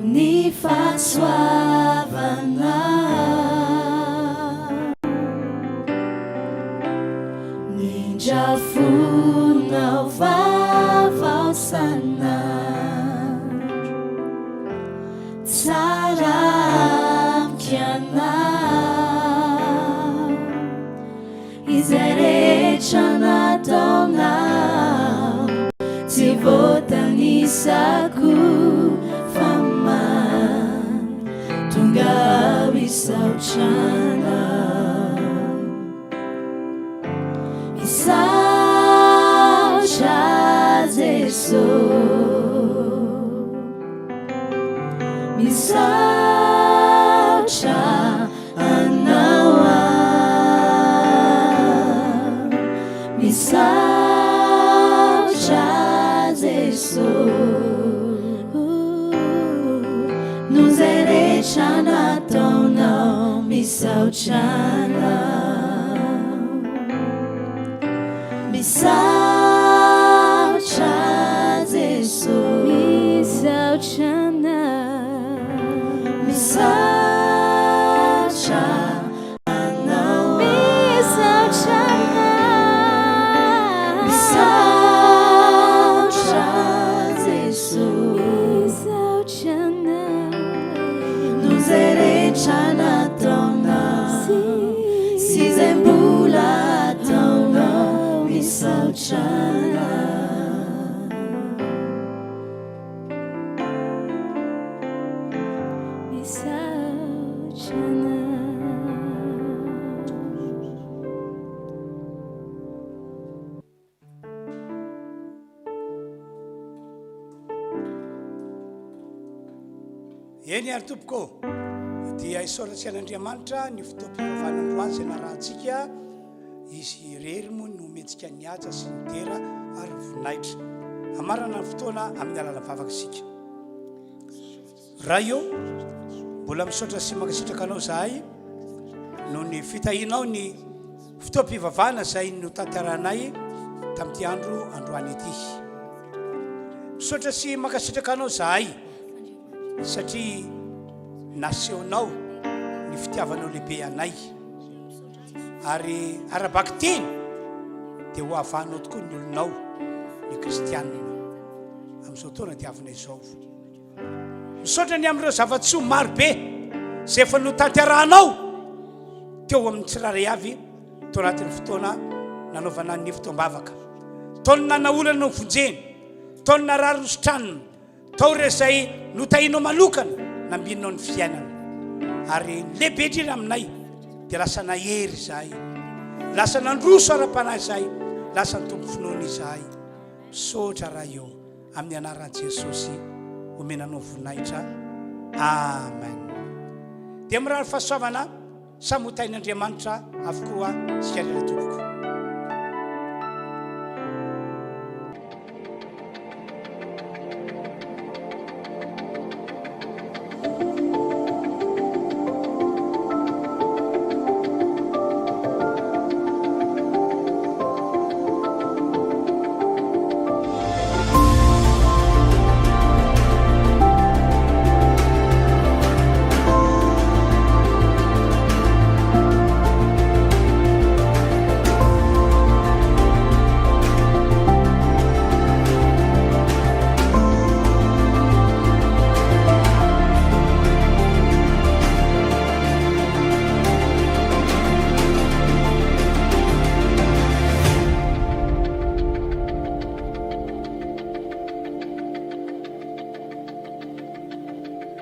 Ni fasoavana Jafuna vavausana Tsaramkiana Izerechana taunau Tivotanisaku fama Tungawi sauchana Saucha Zeso Mi saucha anawa Mi saucha Zeso Nous erechana taunau Mi sauchana Saucha Zeso Mi sauchana Mi saucha anawa Mi sauchana Mi saucha Zeso Mi sauchana Nous erechana tona Si zembula tona Mi sauchana Mi sauchana Eny ary tompoko dia isaoratsika an'Andriamanitra ny fotoam-pivavahana zay narahantsika izy rery moa nometsika ny aja sy ny tera ary voninahitra amarana ny fotoana amin'ny alala vavaka isika raha io mbola misaotra sy mankasitraka anao zahay no ny fitahinao ny fotoam-pivavahana zay no tantaranay tamin'ity androany ity misaotra sy mankasitraka anao zahay satria nasehonao ny fitiavanao lehibe anay ary arabaky teny dia ho avanao tokoa ny olonao ny kristianina amin'izao taona tiavana izao misaotra ny amin'ireo zavatsoa maro be zay efa no tanterahanao teo amin'ny tsiraray avy teo anatin'ny fotoana nanaovana ny fotoam-bavaka taona nanaolana ny vonjeny taona narary nosotranina taore zay notahinao manokana nambinao ny fiainana ary lehibe drina aminay dia lasa nahery izahay lasa nandroso ara-panahy izahay lasa ny tompo finoana izahay misaotra raha eo amin'ny anaran'i Jesosy omenanao voninahitra amen dia mirary fahasoavana samy ho tain'Andriamanitra avokoa sika rehetra tompoko